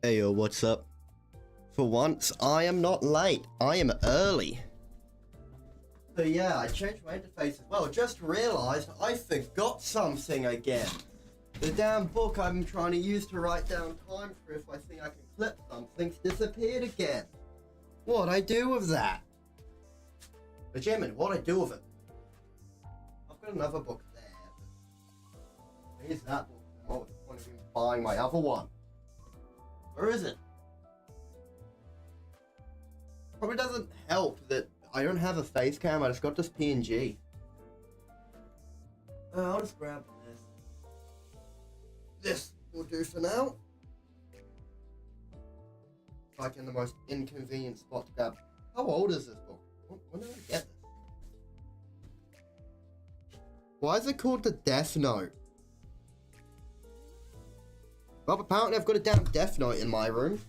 Hey yo, what's up? For once, I am not late. I am early. So yeah, I changed my interface as well. Just realized I forgot something again. The damn book I'm trying to use to write down time for if I think I can clip something's disappeared again. What'd I do with that? Benjamin, what'd I do with it? I've got another book there, but here's that book. Oh, what's the point of even buying my other one? Where is it? Probably doesn't help that I don't have a face cam, I just got this PNG. I'll just grab this. This will do for now. Like in the most inconvenient spot to grab. How old is this book? When did I get this? Why is it called the Death Note? Well, apparently I've got a damn Death Note in my room.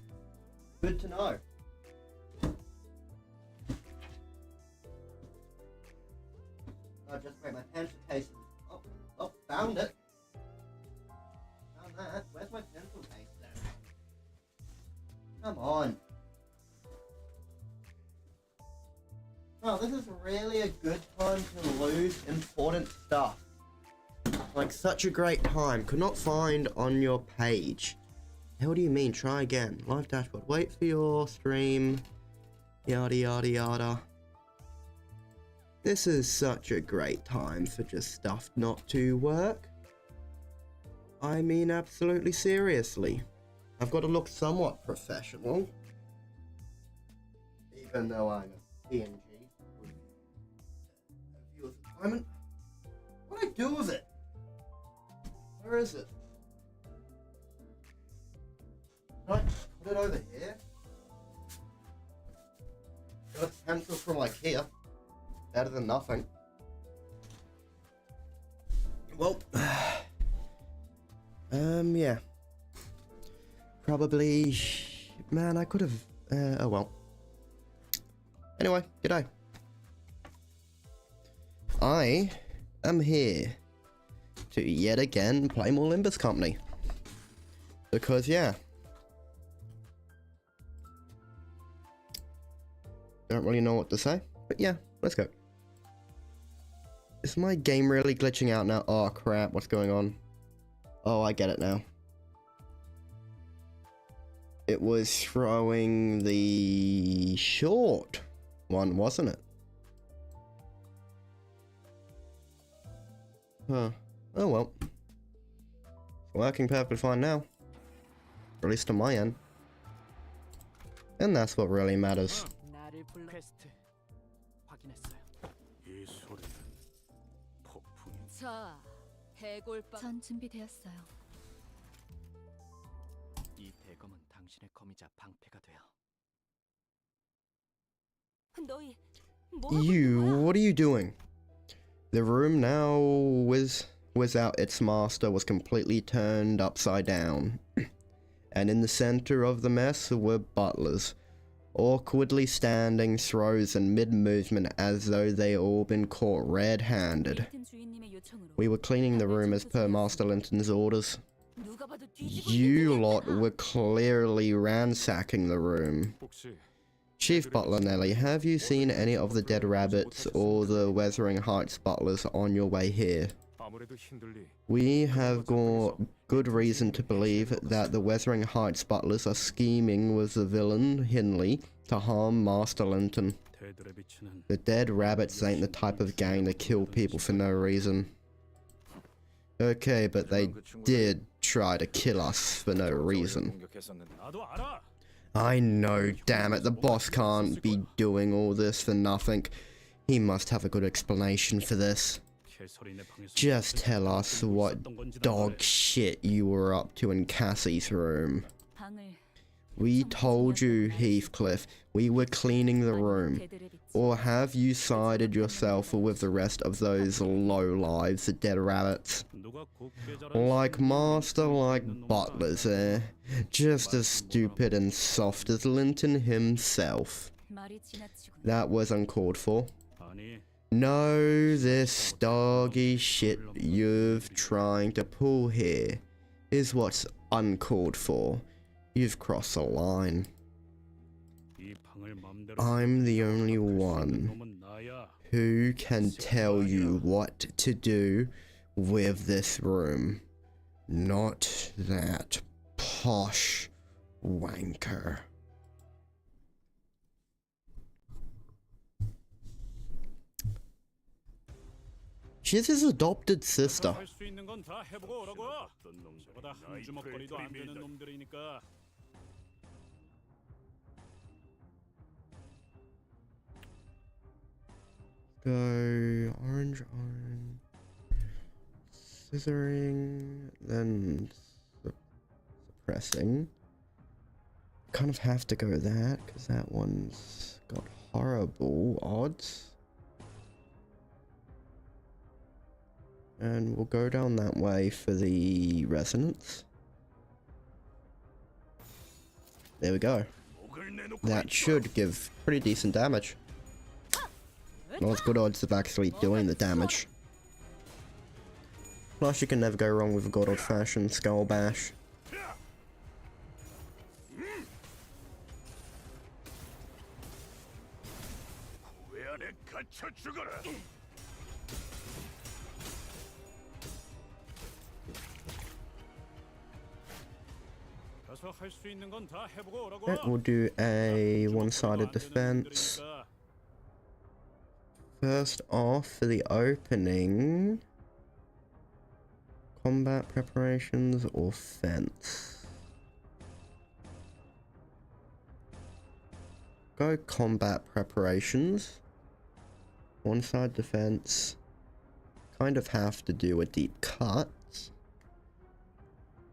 Good to know. I just break my pencil case. Oh, found it. Found that. Where's my pencil case then? Come on. Oh, this is really a good time to lose important stuff. Like, such a great time. Could not find on your page. The hell do you mean? Try again. Live dashboard. Wait for your stream. Yada yada yada. This is such a great time for just stuff not to work. I mean, absolutely seriously. I've got to look somewhat professional. Even though I'm a PNG. What do I do with it? Where is it? Can I put it over here? Got a pencil from IKEA. Better than nothing. Well, yeah. Probably, man, I could have, oh well. Anyway, g'day. I am here to yet again play more Limbuscompany. Because, yeah. Don't really know what to say, but yeah, let's go. Is my game really glitching out now? Oh crap, what's going on? Oh, I get it now. It was throwing the short one, wasn't it? Huh. Oh well. It's working perfectly fine now. At least on my end. And that's what really matters. 전 준비되었어요. 이 대검은 당신의 검이자 방패가 돼요. You, what are you doing? The room now without its master was completely turned upside down. And in the center of the mess were butlers, awkwardly standing throws in mid-movement as though they all been caught red-handed. We were cleaning the room as per Master Linton's orders. You lot were clearly ransacking the room. Chief Butler Nelly, have you seen any of the dead rabbits or the Wuthering Heights butlers on your way here? We have got good reason to believe that the Wuthering Heights butlers are scheming with the villain, Hinley, to harm Master Linton. The dead rabbits ain't the type of gang that kill people for no reason. Okay, but they did try to kill us for no reason. I know, damn it, the boss can't be doing all this for nothing. He must have a good explanation for this. Just tell us what dog shit you were up to in Cassie's room. We told you, Heathcliff, we were cleaning the room. Or have you sided yourself with the rest of those lowlives, the dead rabbits? Like master, like butlers, eh? Just as stupid and soft as Linton himself. That was uncalled for. No, this doggy shit you've trying to pull here is what's uncalled for. You've crossed the line. I'm the only one who can tell you what to do with this room. Not that posh wanker. She's his adopted sister. Go orange, scissoring, then suppressing. Kind of have to go that because that one's got horrible odds. And we'll go down that way for the resonance. There we go. That should give pretty decent damage. Not as good odds of actually doing the damage. Plus you can never go wrong with a good old fashioned skull bash. We'll do a one-sided defense. First off, for the opening, combat preparations or fence? Go combat preparations. One side defense. Kind of have to do a deep cut.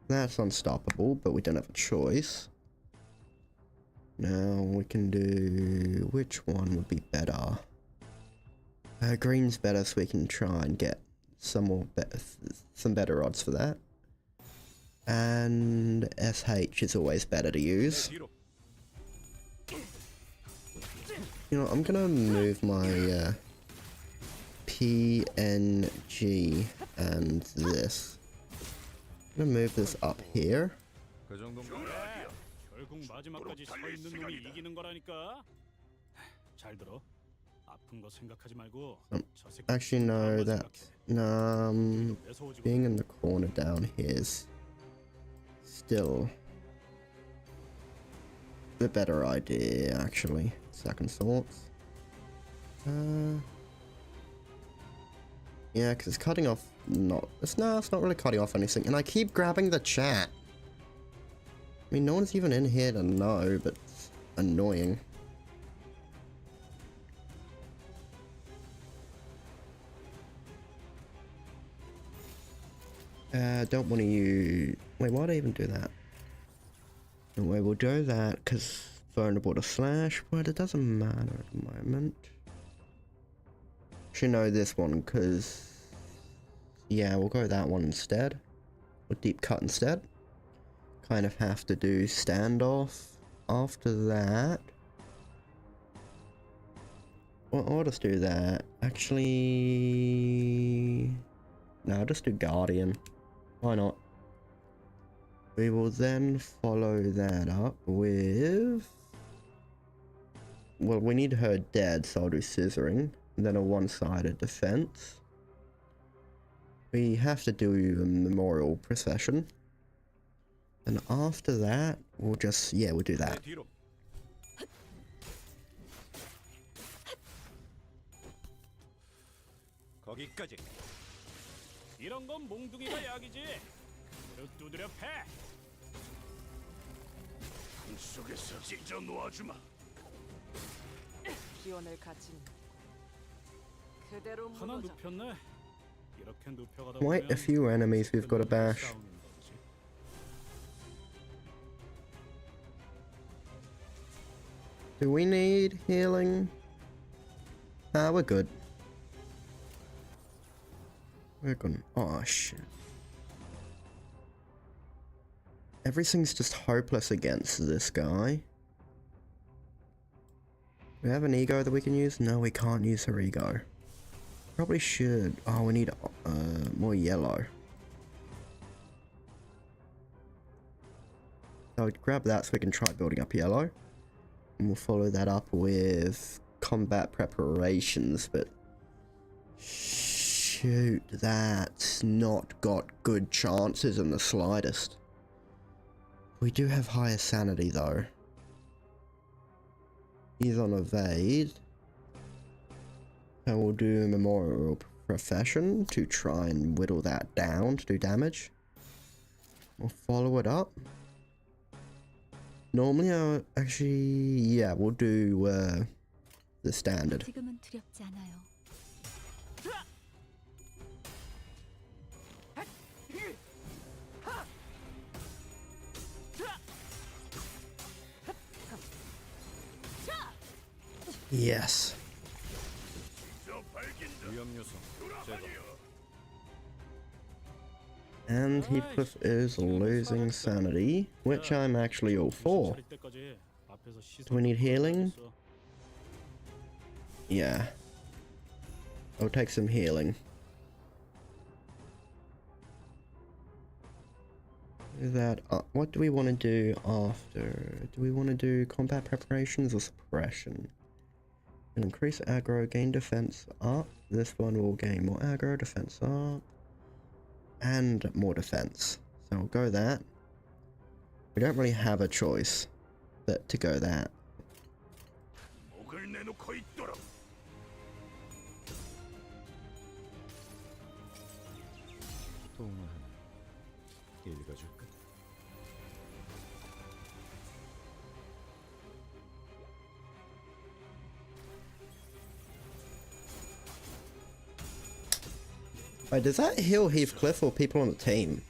That's unstoppable, but we don't have a choice. Now we can do... which one would be better? Green's better, so we can try and get some better odds for that. And SH is always better to use. You know, I'm gonna move my PNG and this. I'm gonna move this up here. Actually, no, being in the corner down here is still the better idea, actually. Second thoughts. Yeah, because it's cutting off. It's not really cutting off anything. And I keep grabbing the chat. I mean, no one's even in here to know, but it's annoying. Don't want to use... Wait, why'd I even do that? Anyway, we'll do that because vulnerable to slash, but it doesn't matter at the moment. Should know this one because... Yeah, we'll go that one instead. Or deep cut instead. Kind of have to do standoff after that. Well, I'll just do that. Actually... No, I'll just do Guardian. Why not? We will then follow that up with... Well, we need her dead, so I'll do scissoring. And then a one-sided defense. We have to do a memorial procession. And after that, we'll just... Yeah, we'll do that. 이런 건 몽둥이가 약이지. 두드려 패. 그 속에서 찢어 놓아주마. 기원을 갖춘 그대로 하나 무너져. 눕혔네. 이렇게 눕혀가다 Quite a few enemies we've got to bash. Do we need healing? Ah, we're good. We're gonna... Oh, shit. Everything's just hopeless against this guy. We have an ego that we can use? No, we can't use her ego. Probably should. Oh, we need more yellow. So I'll grab that so we can try building up yellow. And we'll follow that up with combat preparations, but shoot, that's not got good chances in the slightest. We do have higher sanity though. He's on evade. And we'll do memorial profession to try and whittle that down to do damage. We'll follow it up. Normally I'll actually, yeah, we'll do the standard. 지금은 두렵지 않아요. Yes. 위험 요소 제거. And Heathcliff is losing sanity, which I'm actually all for. Do we need healing? Yeah. I'll take some healing. That what do we want to do after? Do we want to do combat preparations or suppression? And increase aggro, gain defense up. This one will gain more aggro, defense up. And more defense. So we'll go that. We don't really have a choice but to go that. 읽어줄까? Wait, does that heal Heathcliff or people on the team?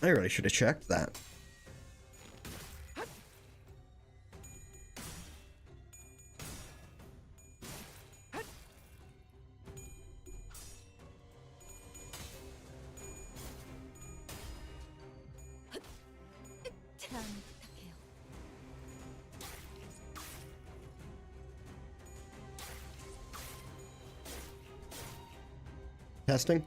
I really should have checked that. 난 부탁해요. Testing?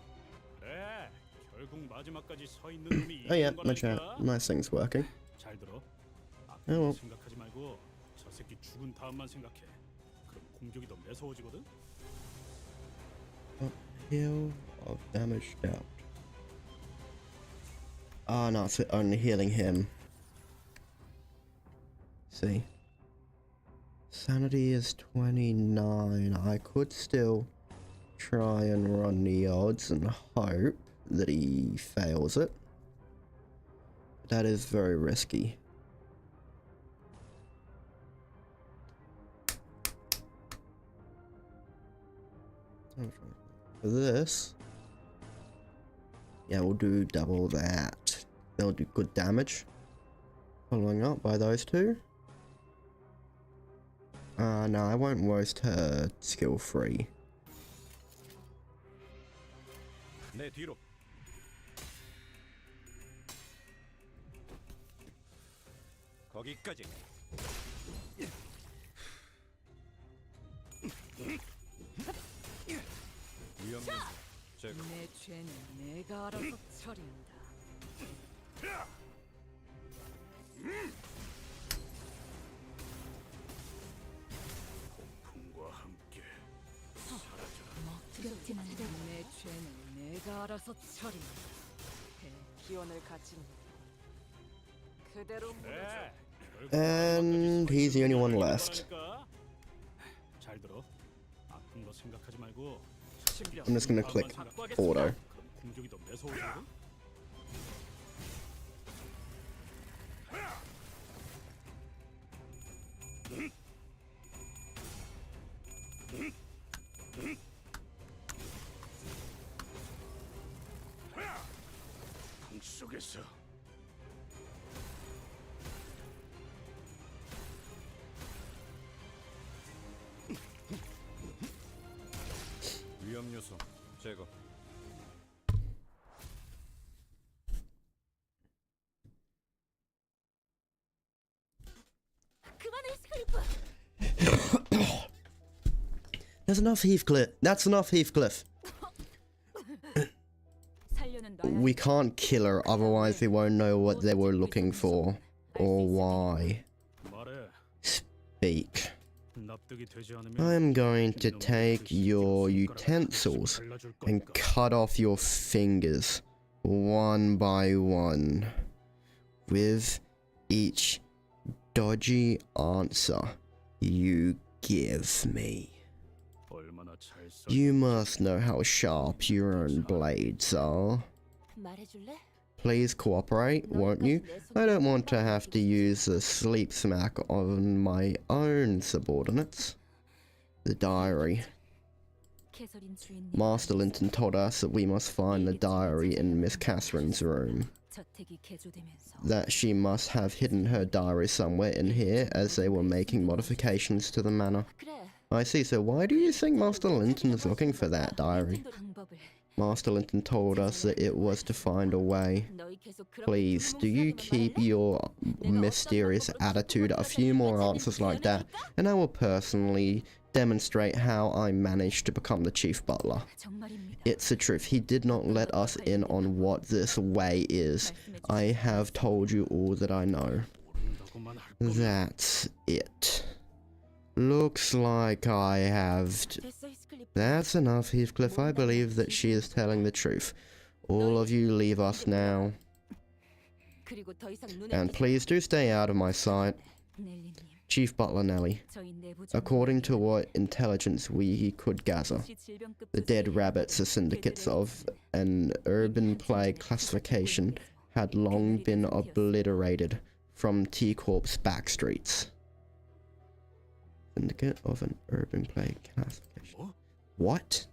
그래, 결국 마지막까지 서 있는 놈이 Oh yeah, 이긴 my chat. 거라니까. My thing's working. 잘 들어. Oh, 앞으로 well. 생각하지 말고 저 새끼 죽은 다음만 생각해. 그럼 공격이 더 매서워지거든. Heal of damaged out. Ah, no, it's only healing him. See. Sanity is 29. I could still try and run the odds and hope that he fails it. That is very risky. For this, yeah, we'll do double that. They'll do good damage. Following up by those two. No, I won't roast her skill free. 내 뒤로. 거기까지. 위험 요소 제거. 내 죄는 내가 알아서 처리한다. 풍과 함께 두렵진 않아요. 내 죄는 내가 알아서 처리한다. 기원을 가진 그대로 그래. And he's the only one left. 잘 들어. 아픈 거 생각하지 말고 I'm just gonna click auto. 그럼 공격이 더 매서워지거든. 풍 속에서 위험 요소 제거. 그만해, 스크리프. There's enough Heathcliff. That's enough Heathcliff. we can't kill her, otherwise we won't know what they were looking for. Or why. 말해. Speak. 납득이 되지 않으면 I'm going to take your utensils 잘라줄 and 거니까. cut off your fingers one by one with each dodgy answer you give me. 얼마나 잘 써. You must know how sharp your own blades are. 말해줄래? Please cooperate, won't you? I don't want to have to use a sleep smack on my own subordinates. The diary. 캐서린 주인님. Master Linton told us that we must find the diary in Miss Catherine's room. 저택이 개조되면서 That she must have hidden her diary somewhere in here as they were making modifications to the manor. 그래. I see, so why do you think Master Linton is looking for that diary? 방법을 Master Linton told us that it was to find a way. 너희 계속 그렇게 Please, do you 불멍 keep 말래? your mysterious attitude a few more answers like that, and I will personally demonstrate how I managed to become the chief butler. 정말입니다. It's the truth, he did not let us in on what this way is. I have told you all that I know. 모른다고만 할 거면 That's it. Looks like I have... 됐어, 히스클리프. That's enough, Heathcliff. I believe that she is telling the truth. All of you leave us now. 그리고 더 이상 눈에 And 띄지 please do stay out of my sight. 넬리님, Chief Butler Nelly. 저희 내부 According to what intelligence we could gather, 혹시 질병급 the dead 조직이 rabbits are syndicates of an urban plague classification had long been obliterated from T-Corp's back streets. Syndicate of an urban plague classification. What?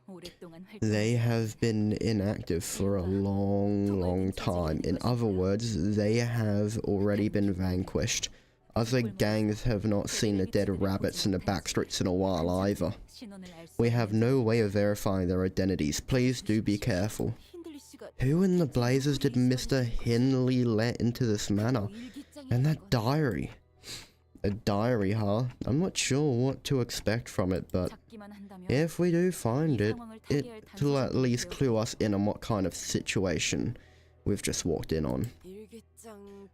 오랫동안 활동. They have been inactive for a long time. In other words, they have already been vanquished. Other gangs have not seen the dead rabbits in the back streets in a while either. 신원을 알 수 We have no way of verifying their identities. Please do be careful. 힘들 수가 Who in the blazes did Mr. Hindley let into this manor? And that diary. A diary, huh? I'm not sure what to expect from it, but 잡기만 한다면 if we do find 이 it, 상황을 타개할 it'll at 단서가 least 되어 clue us in on what kind of situation we've just walked in on.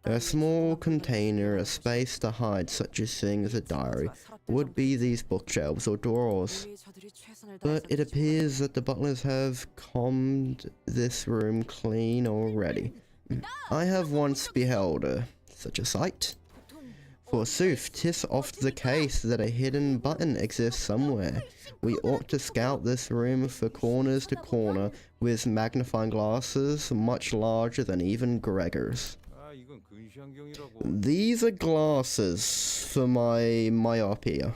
A small container, a space to hide such a thing as a diary, would be these bookshelves or drawers. But it appears that the butlers have combed this room clean already. I have once beheld such a sight. Forsooth, 'tis oft the case that a hidden button exists somewhere. We ought to scout this room for corners to corner with magnifying glasses much larger than even Gregor's. 아 이건 근시안경이라고. These are glasses for my myopia.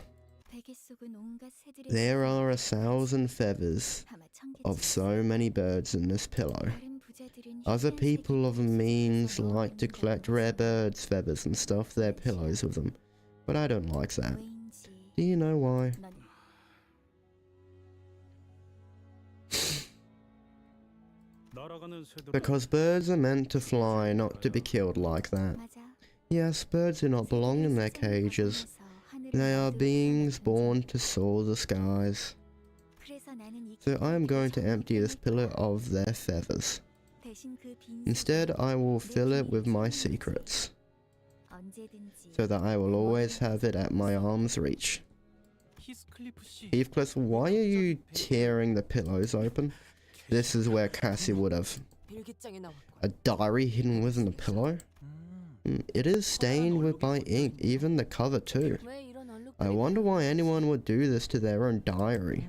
베개 속은 온갖 새들의 There are 1,000 feathers 아마 천개 of so many birds in this pillow. 다른 부자들은 Other 희귀한 people of 새끼를 means 집에서 like to 먹는다고 collect rare birds' feathers and stuff their pillows with them, but I don't like that. 왜인지 Do you know why? 난 날아가는 새들은 Because birds are meant to fly, not to be killed like that. 맞아. Yes, birds do not belong in their cages. They are beings born to soar the skies. 그래서 나는 이 So I am going to empty this pillow of their feathers. 대신 그 빈 Instead, I will fill it with my secrets, 언제든지 so that I will always have it at my arm's reach. 히스클리프 씨. Heathcliff, why are you tearing the pillows open? This is where Cassie would have. 일기장에 나왔고. A diary hidden within the pillow? It is stained with by ink, even the cover too. 왜 이런 얼룩들이 I wonder why anyone would do this to their own diary.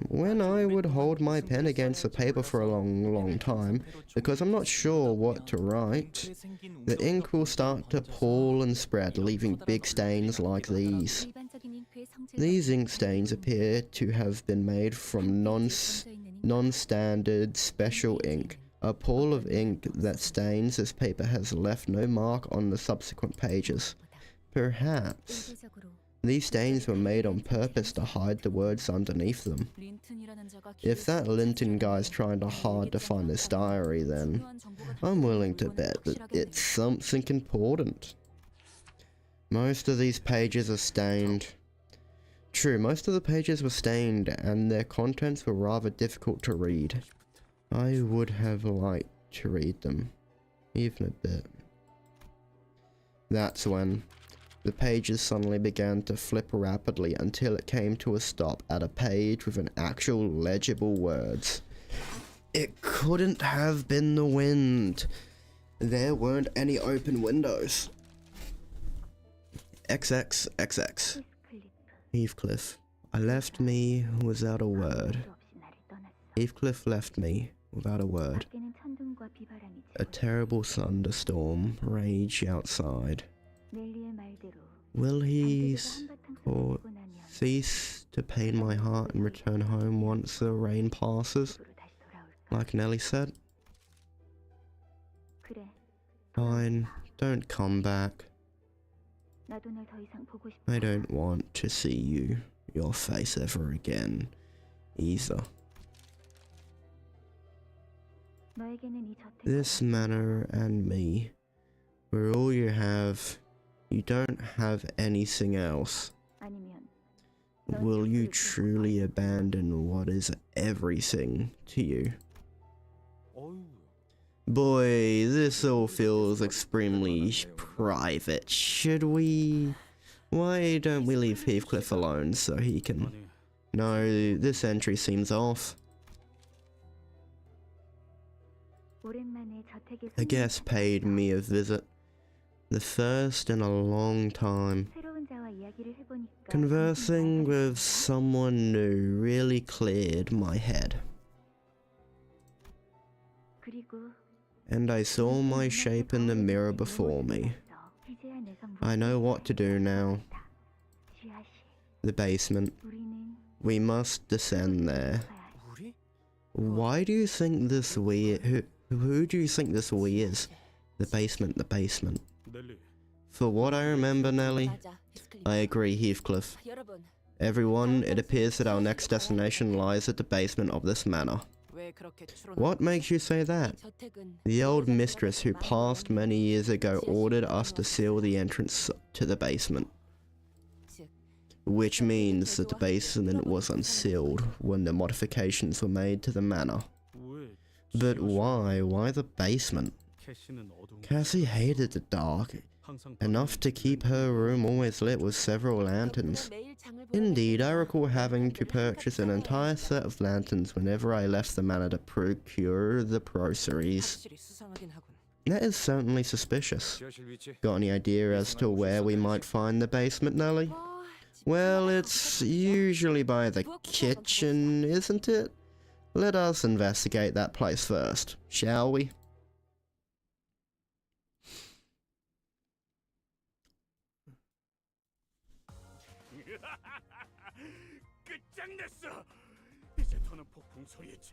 When I would hold my pen against the paper for a long time, because I'm not sure what to write, the ink will start to pool and spread, leaving big stains like these. 일반적인 잉크의 성질과 These ink stains appear to have been made from 얹어 있는 잉크. non-standard special ink. A pool of ink that stains this paper has left no mark on the subsequent pages. Perhaps 의도적으로 these stains were made on purpose to hide the words underneath them. 린튼이라는 자가 If that Linton guy's trying to hard to find this diary, then 중요한 정보가 I'm willing to 들어있는 bet 건 that it's something important. Most of these pages are stained. True, most of the pages were stained and their contents were rather difficult to read. I would have liked to read them, even a bit. That's when the pages suddenly began to flip rapidly until it came to a stop at a page with an actual legible words. It couldn't have been the wind. There weren't any open windows. XXXX. Heathcliff. I left me without a word. Heathcliff left me without a word. A terrible thunderstorm raged outside. Will he cease to pain my heart and return home once the rain passes? Like Nelly said. Fine, don't come back. I don't want to see your face ever again, either. This manor and me, we're all you have. You don't have anything else. Will you truly abandon what is everything to you? Boy, this all feels extremely private. Should we... Why don't we leave Heathcliff alone so he can... No, this entry seems off. A guest paid me a visit. The first in a long time. Conversing with someone new really cleared my head. And I saw my shape in the mirror before me. I know what to do now. The basement. We must descend there. Why do you think this we... Who do you think this we is? The basement, the basement. For what I remember, Nelly, I agree, Heathcliff. Everyone, it appears that our next destination lies at the basement of this manor. What makes you say that? The old mistress who passed many years ago ordered us to seal the entrance to the basement. Which means that the basement was unsealed when the modifications were made to the manor. But why? Why the basement? Cassie hated the dark, enough to keep her room always lit with several lanterns. Indeed, I recall having to purchase an entire set of lanterns whenever I left the manor to procure the groceries. That is certainly suspicious. Got any idea as to where we might find the basement, Nelly? Well, it's usually by the kitchen, isn't it? Let us investigate that place first, shall we?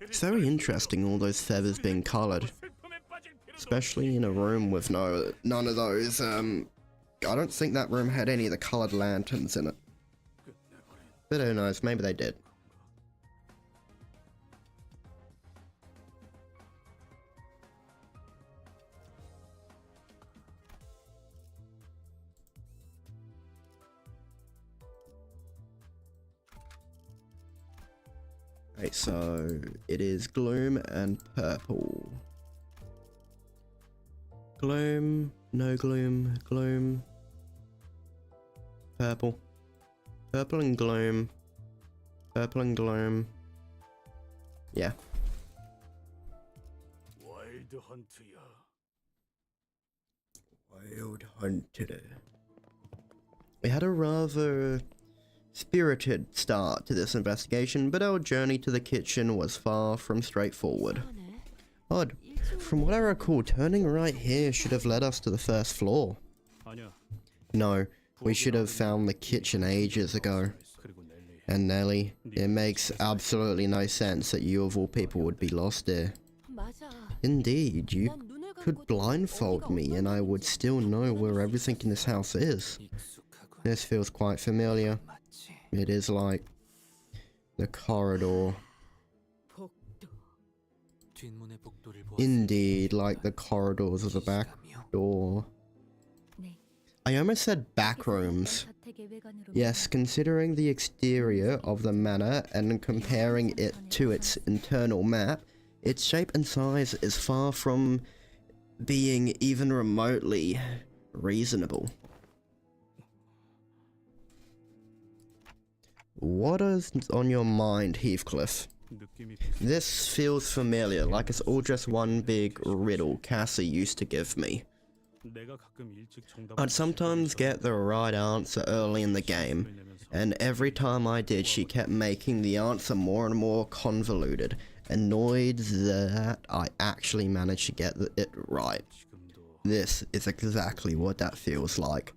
It's very interesting, all those feathers being coloured. Especially in a room with none of those, I don't think that room had any of the coloured lanterns in it. But who knows, maybe they did. Okay, so it is gloom and purple. Gloom, no gloom, gloom. Purple. Purple and gloom. Purple and gloom. Yeah. Wild hunter. Wild hunter. We had a rather spirited start to this investigation, but our journey to the kitchen was far from straightforward. Odd. From what I recall, turning right here should have led us to the first floor. No, we should have found the kitchen ages ago. And Nelly, it makes absolutely no sense that you of all people would be lost here. Indeed, you could blindfold me and I would still know where everything in this house is. This feels quite familiar. It is like the corridor. Indeed, like the corridors of the back door. I almost said back rooms. Yes, considering the exterior of the manor and comparing it to its internal map, its shape and size is far from being even remotely reasonable. What is on your mind, Heathcliff? 느낌이 This feels familiar, like it's all just one big riddle Cassie used to give me. 내가 가끔 일찍 정답을 I'd sometimes get the right answer early in the game, and every time I did, she kept making the answer more and more convoluted, annoyed that I actually managed to get it right. This is exactly what that feels like.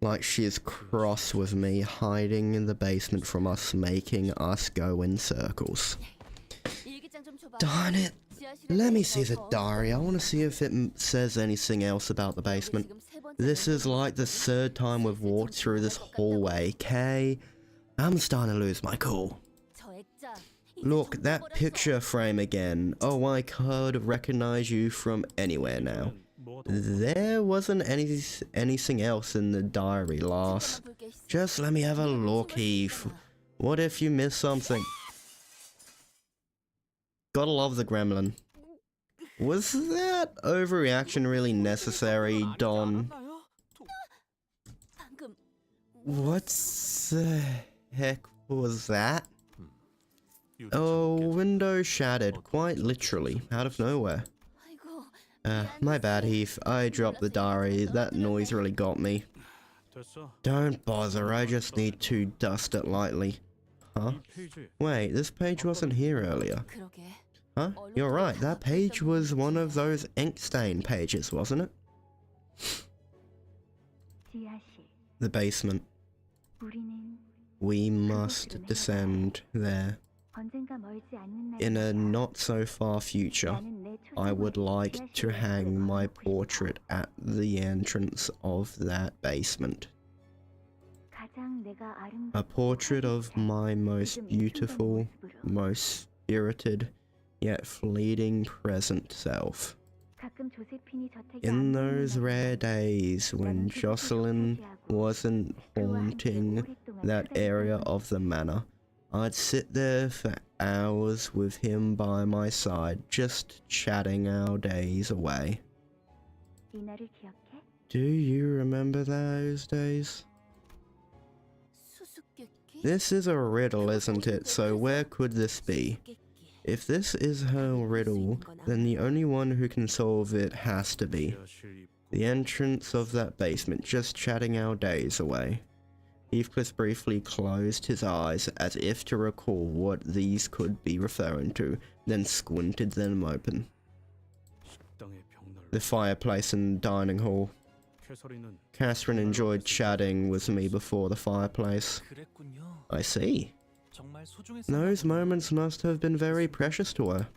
Like she's cross with me, hiding in the basement from us, making us go in circles. Darn it! Let me see the diary. I want to see if it says anything else about the basement. This is like the third time we've walked through this hallway, Kay. I'm starting to lose my cool. Look, that picture frame again. Oh, I could recognize you from anywhere now. There wasn't anything else in the diary, Lars. Just let me have a look, Heath. What if you missed something? Gotta love the gremlin. Was that overreaction really necessary, Don? What the heck was that? Oh, window shattered, quite literally, out of nowhere. My bad, Heath. I dropped the diary. That noise really got me. Don't bother, I just need to dust it lightly. Huh? Wait, this page wasn't here earlier. Huh? You're right, that page was one of those ink stain pages, wasn't it? The basement. We must descend there. In a not so far future, I would like to hang my portrait at the entrance of that basement. A portrait of my most beautiful, most spirited, yet fleeting present self. In those rare days when Jocelyn wasn't haunting that area of the manor, I'd sit there for hours with him by my side, just chatting our days away. Do you remember those days? This is a riddle, isn't it? So where could this be? If this is her riddle, then the only one who can solve it has to be the entrance of that basement, just chatting our days away. Heathcliff briefly closed his eyes as if to recall what these could be referring to, then squinted them open. The fireplace in the dining hall. Catherine enjoyed chatting with me before the fireplace. I see. Those moments must have been very precious to her.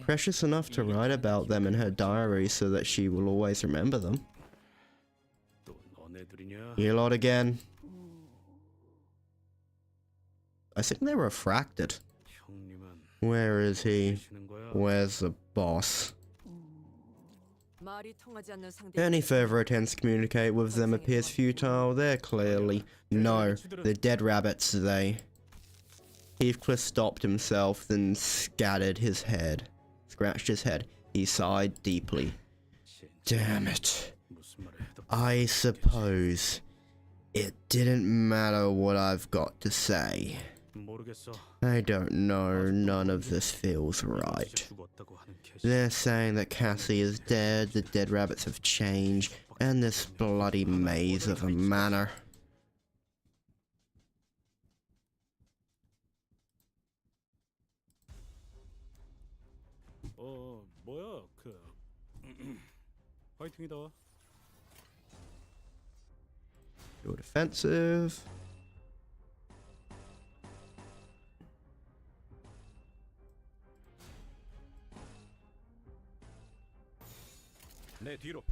Precious enough to write about them in her diary so that she will always remember them. You lot again. I think they're refracted. Where is he? Where's the boss? Any further attempts to communicate with them appears futile. They're clearly... No, they're dead rabbits, they... Heathcliff stopped himself, then scratched his head. He sighed deeply. Damn it. I suppose it didn't matter what I've got to say. I don't know, none of this feels right. They're saying that Cassie is dead, the dead rabbits have changed, and this bloody maze of a manor. 뭐야, 파이팅이다. You're defensive. 내 뒤로.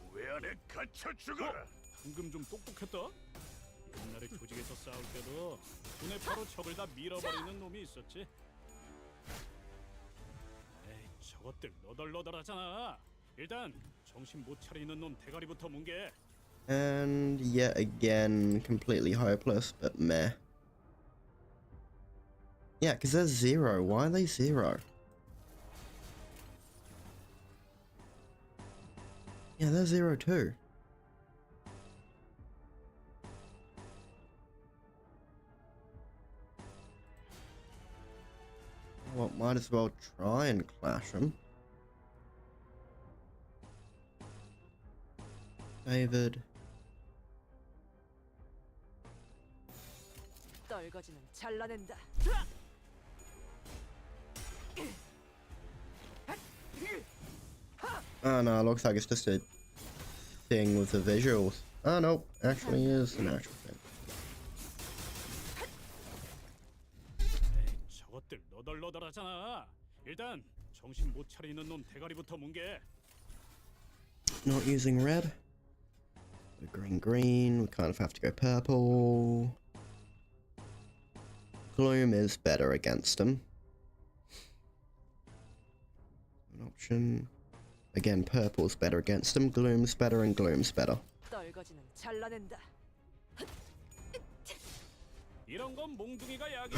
구회 안에 갇혀 죽어라. 방금 좀 똑똑했다. 옛날에 조직에서 싸울 때도 눈에 바로 적을 다 밀어버리는 놈이 있었지. 에이, 저것들 너덜너덜하잖아. 일단 정신 못 차리는 놈 대가리부터 뭉개. And yet again, completely hopeless, but meh. Yeah, because they're 0. Why are they 0? Yeah, they're 0 too. Well, might as well try and clash them. David. 떨거지는 잘라낸다. Oh no, it looks like it's just a thing with the visuals. Oh no, actually is an actual thing. 에이, 저것들 너덜너덜하잖아. 일단 정신 못 차리는 놈 대가리부터 뭉개. Not using red. Green. We kind of have to go purple. Gloom is better against them. An option. Again, purple's better against them. Gloom's better and gloom's better. 떨거지는 잘라낸다. 이런 건 몽둥이가 약이.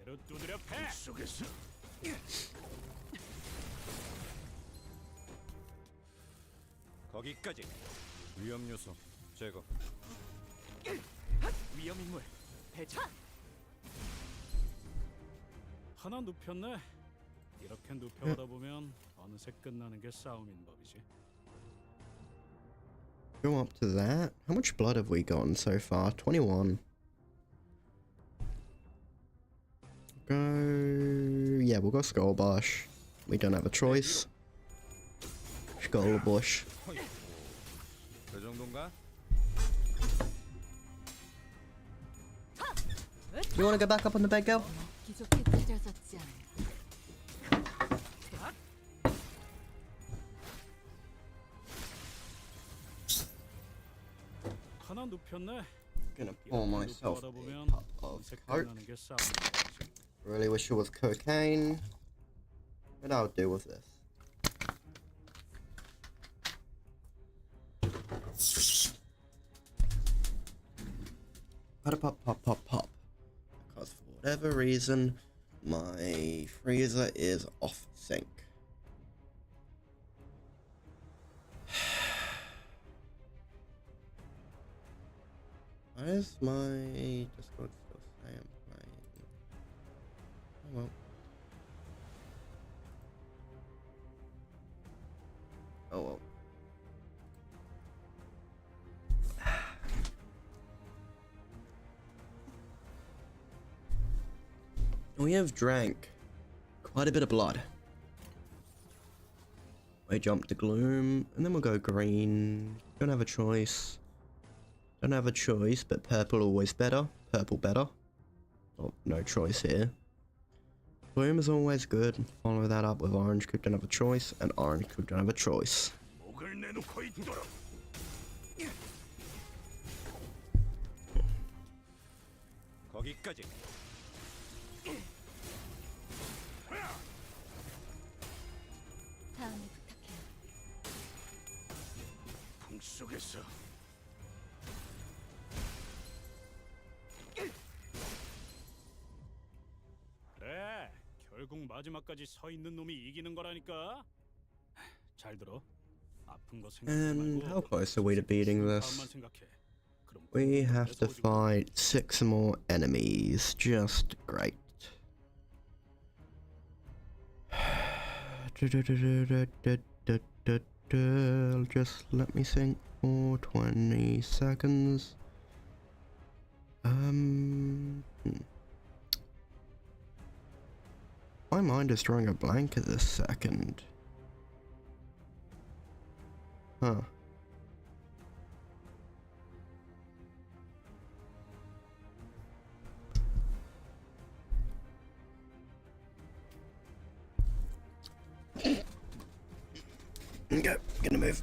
대로 두드려 패. 속에서. 거기까지. 위험 요소 제거. 위험 인물 배차. 하나 눕혔네. 이렇게 눕혀가다 보면 어느새 끝나는 게 싸움인 법이지. Go up to that. How much blood have we gotten so far? 21. Go. Yeah, we'll go Skull Bush. We don't have a choice. Skull Bush. 그 정도인가? You wanna go back up on the bed, girl? 기적해 찾아섰지 않아. 하나 눕혔네. Gonna pour myself 눕혀가다 a 보면 cup of 어느새 coke. 끝나는 게 싸움인 법이지. Really wish it was cocaine, but I'll deal with this. Pop. Because for whatever reason, my freezer is off sync. Why is my Discord still saying I'm playing? Oh well. Oh well. We have drank quite a bit of blood. We jump to gloom, and then we'll go green. Don't have a choice. Don't have a choice, but purple always better. Purple better. Oh, no choice here. Gloom is always good. Follow that up with orange. Could don't have a choice, and orange could don't have a choice. 목을 내놓고 있도록. 거기까지. 다음에 부탁해. 풍 속에서. 그래, 결국 마지막까지 서 있는 놈이 이기는 거라니까. 잘 들어. 아픈 거 생각하지 And 말고 how close are we to beating this? 다음만 생각해. 그럼 We have to 계속 fight 6 more enemies. Just great. Just let me think for 20 seconds. My mind is drawing a blank at this second. Huh. Okay, gonna move.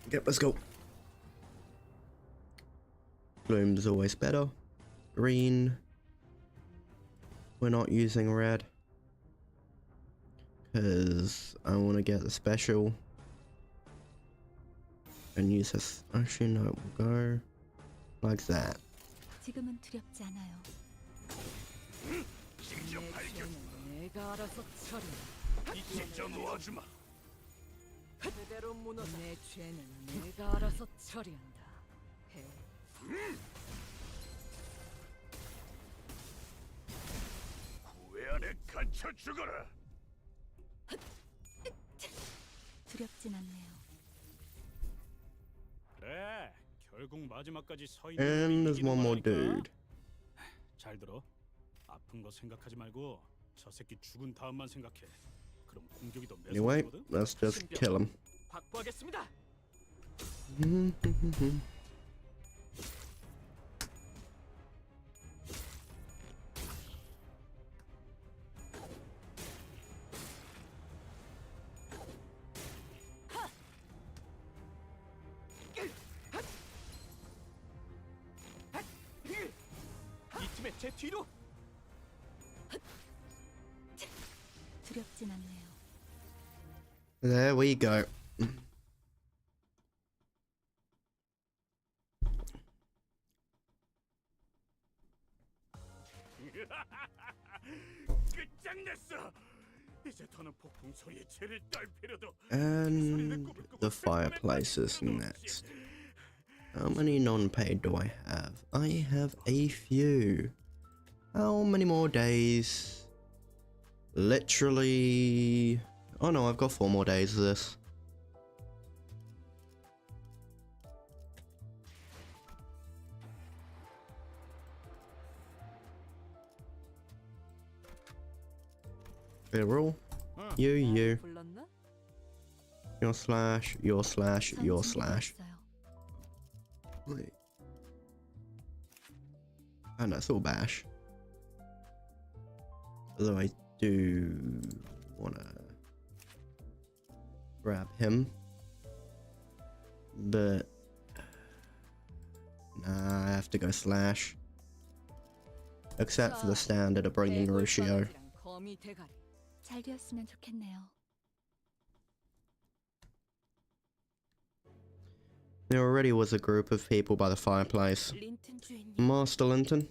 Okay, let's go. Bloom's always better. Green. We're not using red. Because I want to get the special. And use this. Actually, no, we'll go like that. 지금은 두렵지 않아요. 내 죄는 내가 알아서 처리한다. 그대로 무너져. 내 죄는 내가 알아서 처리한다. 해. 구회 안에 갇혀 죽어라. 두렵진 않네요. 그래, 결국 마지막까지 서 And 있는 놈이 there's one more 이기는 거라니까. dude. 잘 들어. 아픈 거 생각하지 말고 저 새끼 죽은 다음만 생각해. 그럼 공격이 더 Anyway, 매서워지거든. let's just kill him. 확보하겠습니다. 이 팀의 제 뒤로. 두렵진 않네요. There we go. 끝장냈어. 이제 더는 폭풍 소리에 죄를 떨 필요도. And the fireplace is next. How many non-paid do I have? I have a few. How many more days? Literally... Oh no, I've got 4 more days of this. Rule. You. 불렀나? Your slash, your slash, your slash. Wait. And that's all bash. Although I do wanna grab him. But nah, I have to go slash. Except for the standard of bringing Ruscio. 거미 대가리. 잘 되었으면 좋겠네요. There already was a group of people by the fireplace. 린튼 주인님. Master Linton,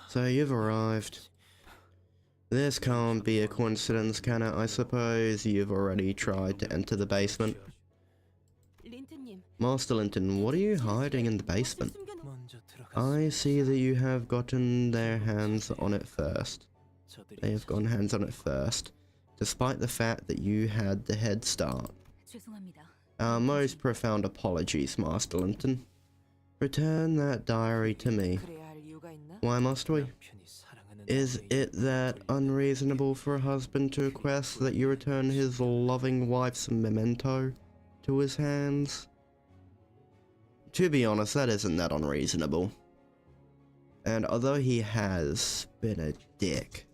so you've arrived. This can't be a coincidence, can it? I suppose you've already tried to enter the basement. 린튼님. Master Linton, what are you hiding in the basement? I see that you have gotten their hands on it first. They have gotten hands on it first, despite the fact that you had the head start. 죄송합니다. Our most profound apologies, Master Linton. Return that diary to me. 그래야 할 이유가 있나? Why must we? Is it that unreasonable for a husband to request that you return his loving wife's memento to his hands? To be honest, that isn't that unreasonable. And although he has been a dick,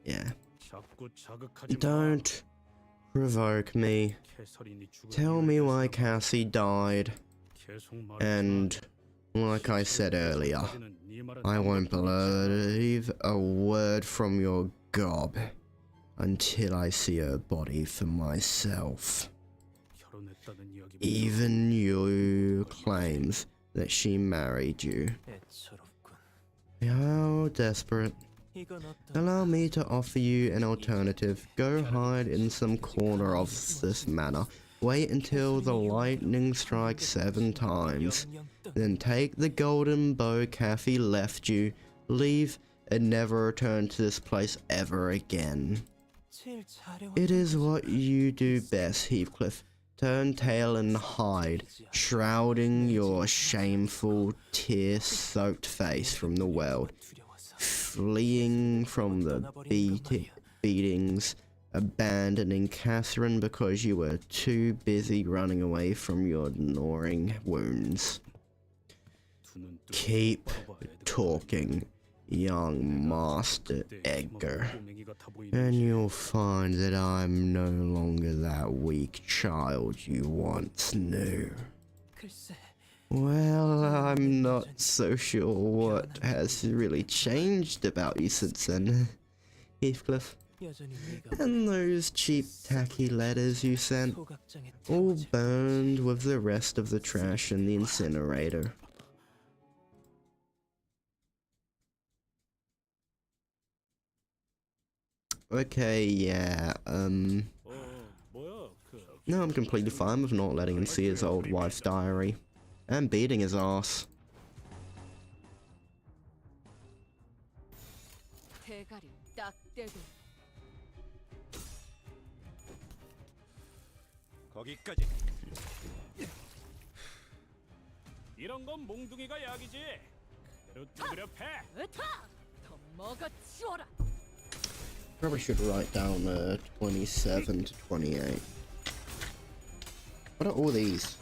yeah, 자꾸 자극하지 마. don't provoke me. 캐서린이 죽은 Tell 이유에 me 대해서 why Cassie died, 계속 말해봐. and like I said earlier, 지금까지는 네 말은 I won't 아무것도 없지. believe a word from your gob until I see her body for myself. 결혼했다는 이야기만 Even you claims that she married you. How desperate. Allow me to offer you an alternative. Go hide in some corner of this manor. Wait until the lightning strikes 7 times. Then take the golden bow Kathy left you, leave, and never return to this place ever again. It is what you do best, Heathcliff. Turn tail and hide, shrouding your shameful, tear-soaked face from the world, fleeing from the beatings, abandoning Catherine because you were too busy running away from your gnawing wounds. Keep talking, young Master Edgar, and you'll find that I'm no longer that weak child you once knew. Well, I'm not so sure what has really changed about you since then, Heathcliff. And those cheap tacky letters you sent, all burned with the rest of the trash in the incinerator. Okay, yeah, 뭐야 그 no, I'm completely fine with not letting him see his old wife's diary. And beating his ass. 대가리 딱 떼도 거기까지. 이런 건 몽둥이가 약이지. 그대로 두드려 패. 으타! 더 먹어치워라. Probably should write down 27 to 28. What are all these?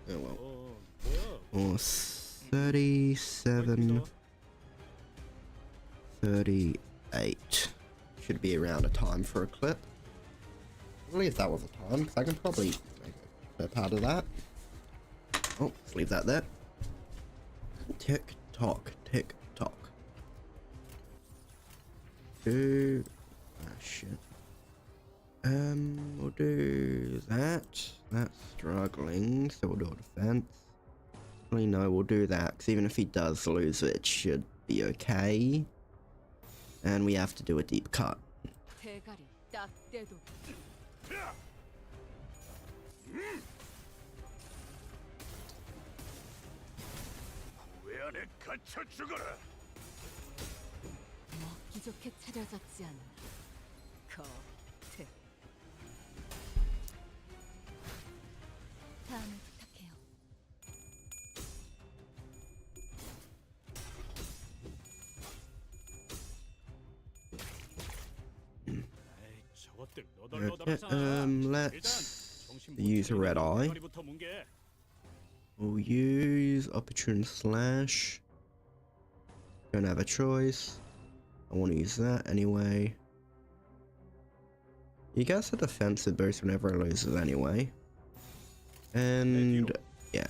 Oh well. 뭐야? Or 37, 38. Should be around a time for a clip. I believe that was a time, because I can probably make a clip out of that. Oh, let's leave that there. Tick tock, tick tock. Do shit. We'll do that. That's struggling, so we'll do a defense. Actually, no, we'll do that, because even if he does lose it, it should be okay. And we have to do a deep cut. 대가리 딱 떼도 왜 안에 갇혀 죽어라. 먹기 좋게 차려졌지 않나. 겉에 다음을 부탁해요. 에이, 저것들 Okay, 너덜너덜하잖아. let's 정신 use a red eye. 대가리부터 뭉개. We'll use opportune slash. Don't have a choice. I want to use that anyway. He gets a defensive boost whenever he loses anyway. And yeah.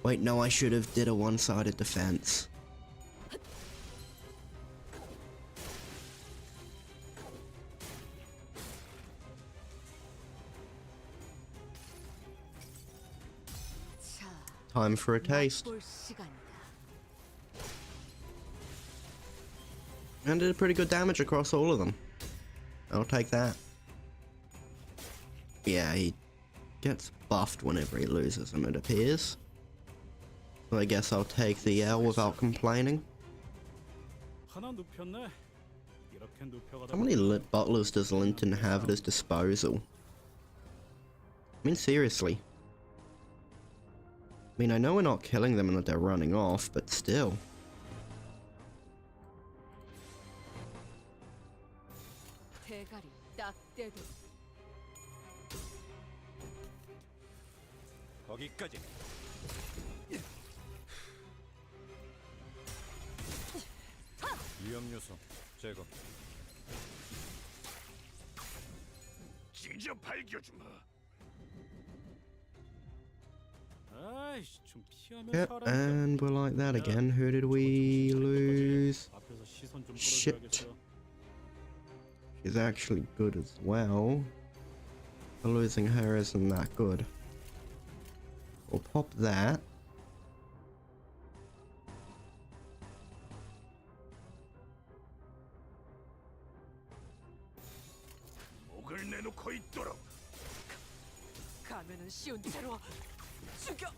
Wait, no, I should have did a one-sided defense. 자, Time for a taste. 맛볼 시간이다. And did pretty good damage across all of them. I'll take that. Yeah, he gets buffed whenever he loses them, it appears. So I guess I'll take the L without complaining. 하나 눕혔네. 이렇게 눕혀가다 How many butlers does Linton have at his disposal? I mean, seriously. I mean, I know we're not killing them and that they're running off, but still. 대가리 딱 떼도 거기까지. 위험 요소 제거. 찢어 밝혀주마. 아이씨, 좀 피하면 Yep, 살아니까. and we're like that again. Who did we lose? 앞에서 시선 좀 Shit. 끌어줘야겠어. She's actually good as well. But losing her isn't that good. We'll pop that. 목을 내놓고 있도록. 가면은 쉬운 채로 죽여.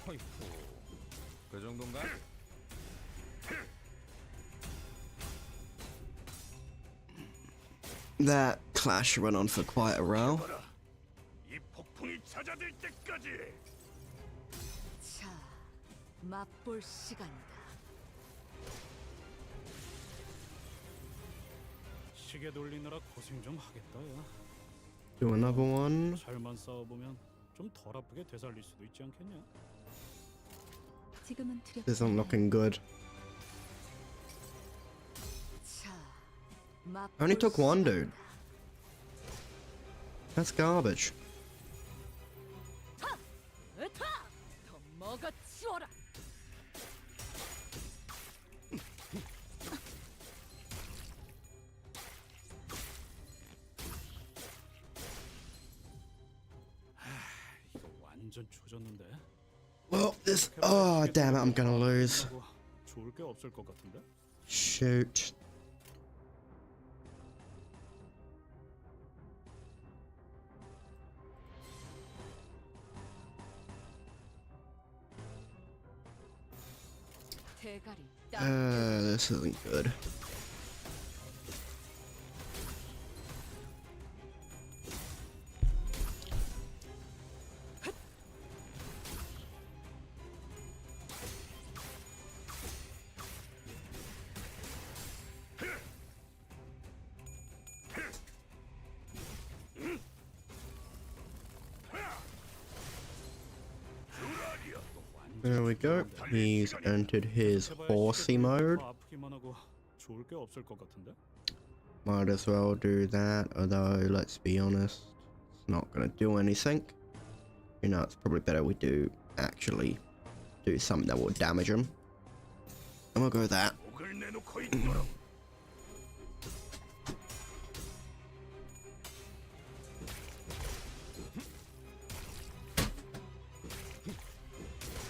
허이후. 그 정도인가? That clash went on for quite a while. 이 폭풍이 찾아들 때까지. 자, 맛볼 시간이다. 시계 돌리느라 고생 좀 하겠다. 야. Do another one. 잘만 싸워보면 좀 덜 아프게 되살릴 수도 있지 않겠냐? 지금은 두렵지 This isn't 않아요. looking good. 자, 맛볼 Only took one dude. 시간이다. That's garbage. 으타! 더 먹어치워라. 이거 완전 조졌는데. Well, this. Oh, damn it, I'm gonna lose. 좋을 게 없을 것 같은데. Shoot. 대가리 딱 This isn't good. There we go. He's entered his horsey mode. 더 아프기만 하고 좋을 게 없을 것 같은데. Might as well do that, although let's be honest, it's not gonna do anything. You know, it's probably better we do actually do something that will damage him. I'm gonna go with that. 목을 내놓고 있도록.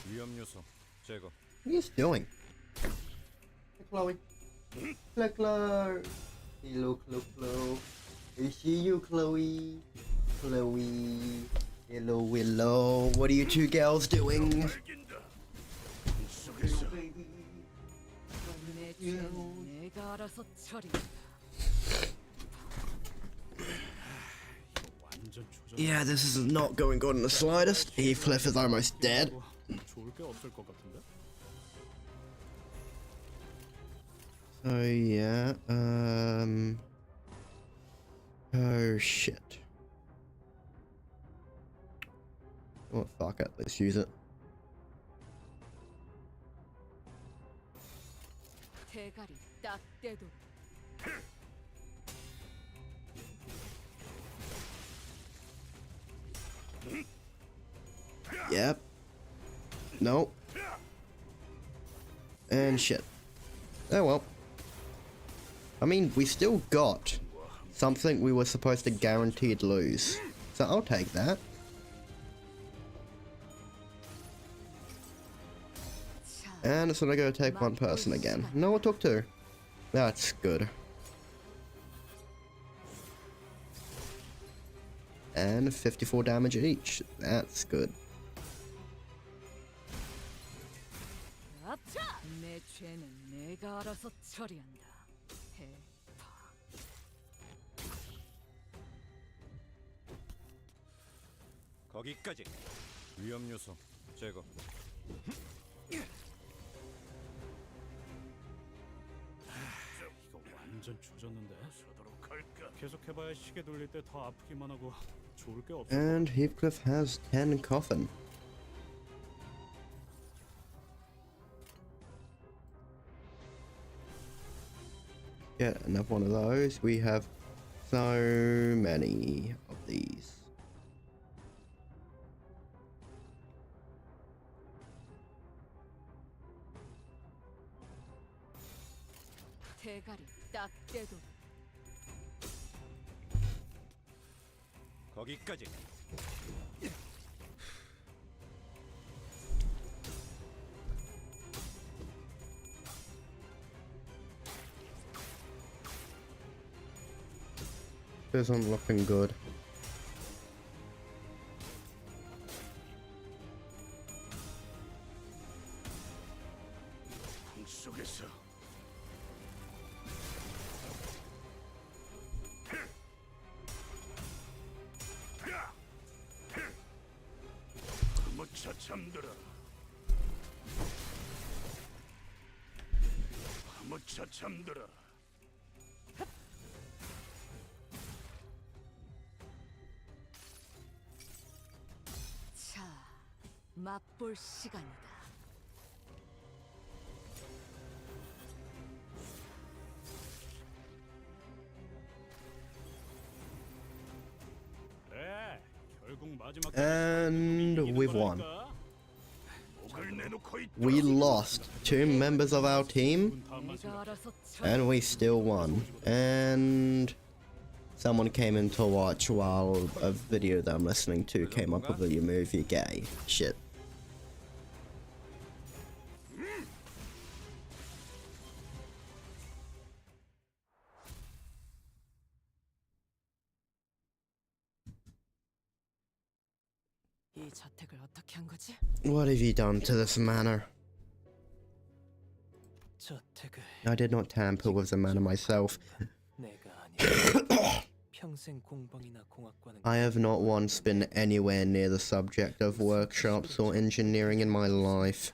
위험 요소 제거. What are you doing? Hey, Chloe. Hello, Chloe. Hello, Chloe. I see you, Chloe. Chloe. Hello, Willow. What are you two girls doing? 알긴다. 속에서 내 죄는 내가 알아서 처리. 완전 조졌. Yeah, this is not going good in the slightest. Heathcliff is almost dead. 좋을 게 없을 것 같은데. So yeah, oh shit. Oh fuck it, let's use it. 대가리 딱 떼도. Yep. Nope. And shit. Oh well. I mean, we still got something we were supposed to guaranteed lose. So I'll take that. And it's gonna go take one person again. No, it took two. That's good. And 54 damage each. That's good. 아차! 내 죄는 내가 알아서 처리한다. 해파. 거기까지. 위험 요소 제거. 이거 완전 조졌는데. 서도록 할까? 계속 해봐야 시계 돌릴 때 더 아프기만 하고 좋을 게 없을 And Heathcliff has 10 coffin. Get another one of those. We have so many of these. 대가리 딱 떼도. 거기까지. Isn't looking good. 공 속에서 무차 잠들어. 무차 잠들어. 자, 맛볼 시간이다. 그래, And we've won. 목을 내놓고 있다. We lost 2 members of our team, 내가 알아서 and we still won. And someone came in to watch while a video that I'm listening to came up with a movie gay. Shit. 이 자택을 어떻게 한 거지? What have you done to this manor? 저택을 I did not tamper with the manor myself. 내가 아니야. 평생 공방이나 공학과는 I have not once been anywhere near the subject of workshops or engineering in my life.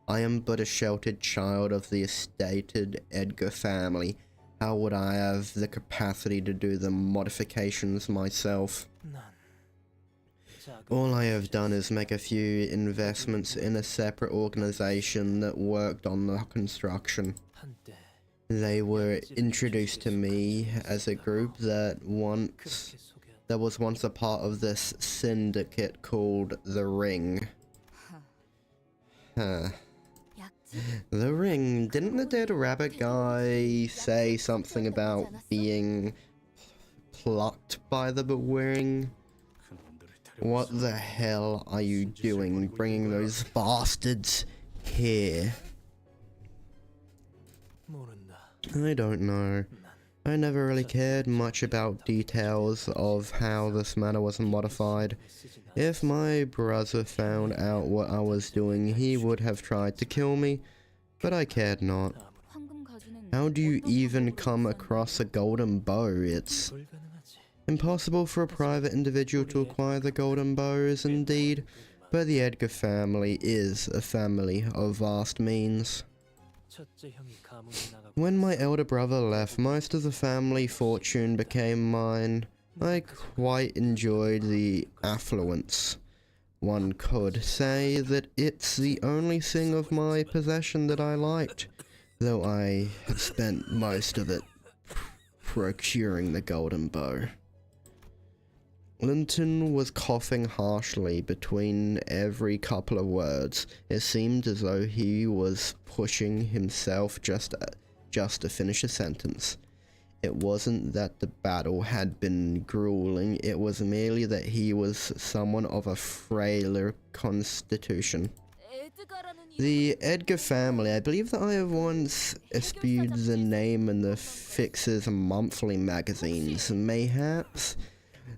I am but a sheltered child of the estated Edgar family. How would I have the capacity to do the modifications myself? 난 작은 All I have done is make a few investments in a separate organization that worked on the construction. 한때 They were introduced to me as a group that 그렇게 소개한 was once a part of this syndicate called the Ring. Huh. 약지? The Ring. Didn't the dead rabbit guy say something about being plucked by the Ring? What the hell are you doing bringing those bastards here? 모른다. I don't know. I never really cared much about details of how this manor was modified. If my brother found out what I was doing, he would have tried to kill me, but I cared not. 황금 가지는 How do you 어떤 even 방법으로 come 구하는 across a golden bow? It's 불가능하지. impossible for a private individual to acquire the golden bows, indeed, but the Edgar family is a family of vast means. 첫째 형이 감옥에 나가고 When my elder brother left, most of the family fortune became mine. I quite enjoyed the affluence. One could say that it's the only thing of my possession that I liked, though I have spent most of it procuring the golden bow. Linton was coughing harshly between every couple of words. It seemed as though he was pushing himself just to finish a sentence. It wasn't that the battle had been grueling, it was merely that he was someone of a frailer constitution. 에드가라는 The Edgar family, I believe that I have once spewed the name in the Fixer's monthly magazines. Mayhaps?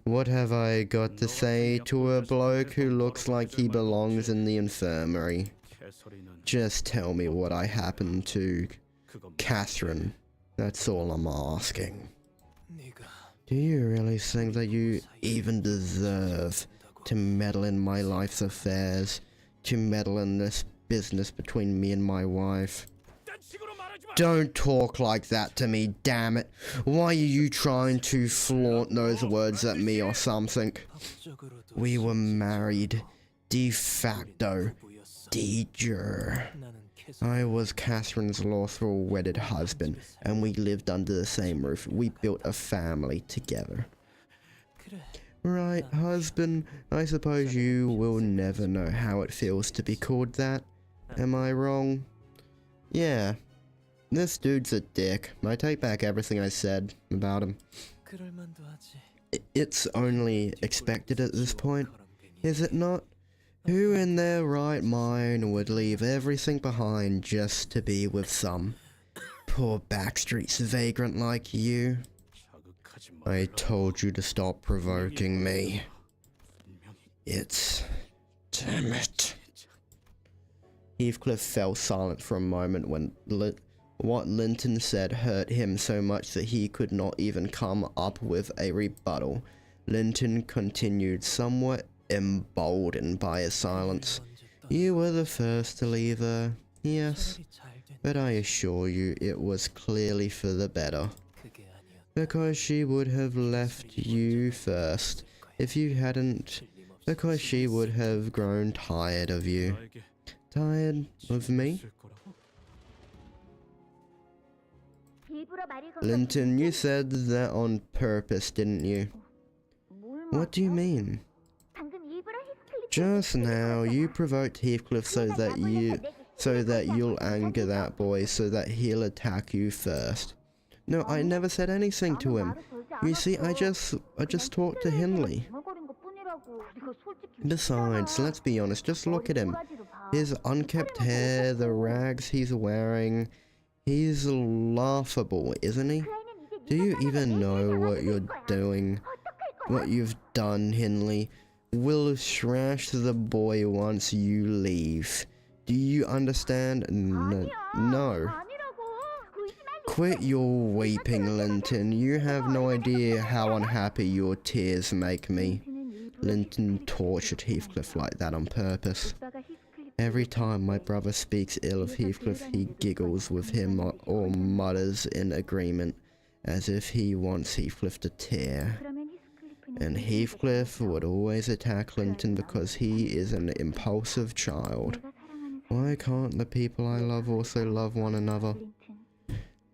What have I got to say to a bloke who looks like he belongs in the infirmary? 개소리는 Just tell me what I happened to 그건 Catherine. That's all I'm asking. 네가 Do you really think that you even deserve to meddle in my life's affairs? To meddle in this business between me and my wife? 딴 식으로 말하지 마. Don't talk like that to me, damn it. Why are you trying to flaunt those words at me or something? 법적으로도 We were married, de facto, 부부였어. de jure. 나는 계속 I was Catherine's lawful wedded husband, and we lived under the same roof. We built a family together. 그래. Right, husband, I suppose you will never know how it feels to be called that. Am I wrong? Yeah. This dude's a dick. I take back everything I said about him. 그럴 만도 하지. It's only expected at this point, is it not? Who in their right mind would leave everything behind just to be with some poor backstreets vagrant like you? 자극하지 I 말라. told you to stop provoking me. 분명히 It's... damn it. Heathcliff fell silent for a moment when what Linton said hurt him so much that he could not even come up with a rebuttal. Linton continued, somewhat emboldened by his silence. You were the first to leave her, yes, 차라리 잘된 but I assure you it was clearly for the better. 그게 아니었. Because she would have left you first, if you hadn't, because she would have grown tired of you. 나에게 Tired of me? 있을 거라고? Linton, you said that on purpose, didn't you? What do you mean? Just now, you provoked Heathcliff so that you'll anger that boy so that he'll attack you first. No, I never said anything to him. You see, I just talked to Hindley. Besides, let's be honest, just look at him. His unkempt hair, the rags he's wearing. He's laughable, isn't he? Do you even know what you're doing? What you've done, Hindley? We'll thrash the boy once you leave. Do you understand? No. Quit your weeping, Linton. You have no idea how unhappy your tears make me. Linton tortured Heathcliff like that on purpose. Every time my brother speaks ill of Heathcliff, he giggles with him or mutters in agreement, as if he wants Heathcliff to tear. And Heathcliff would always attack Linton because he is an impulsive child. Why can't the people I love also love one another?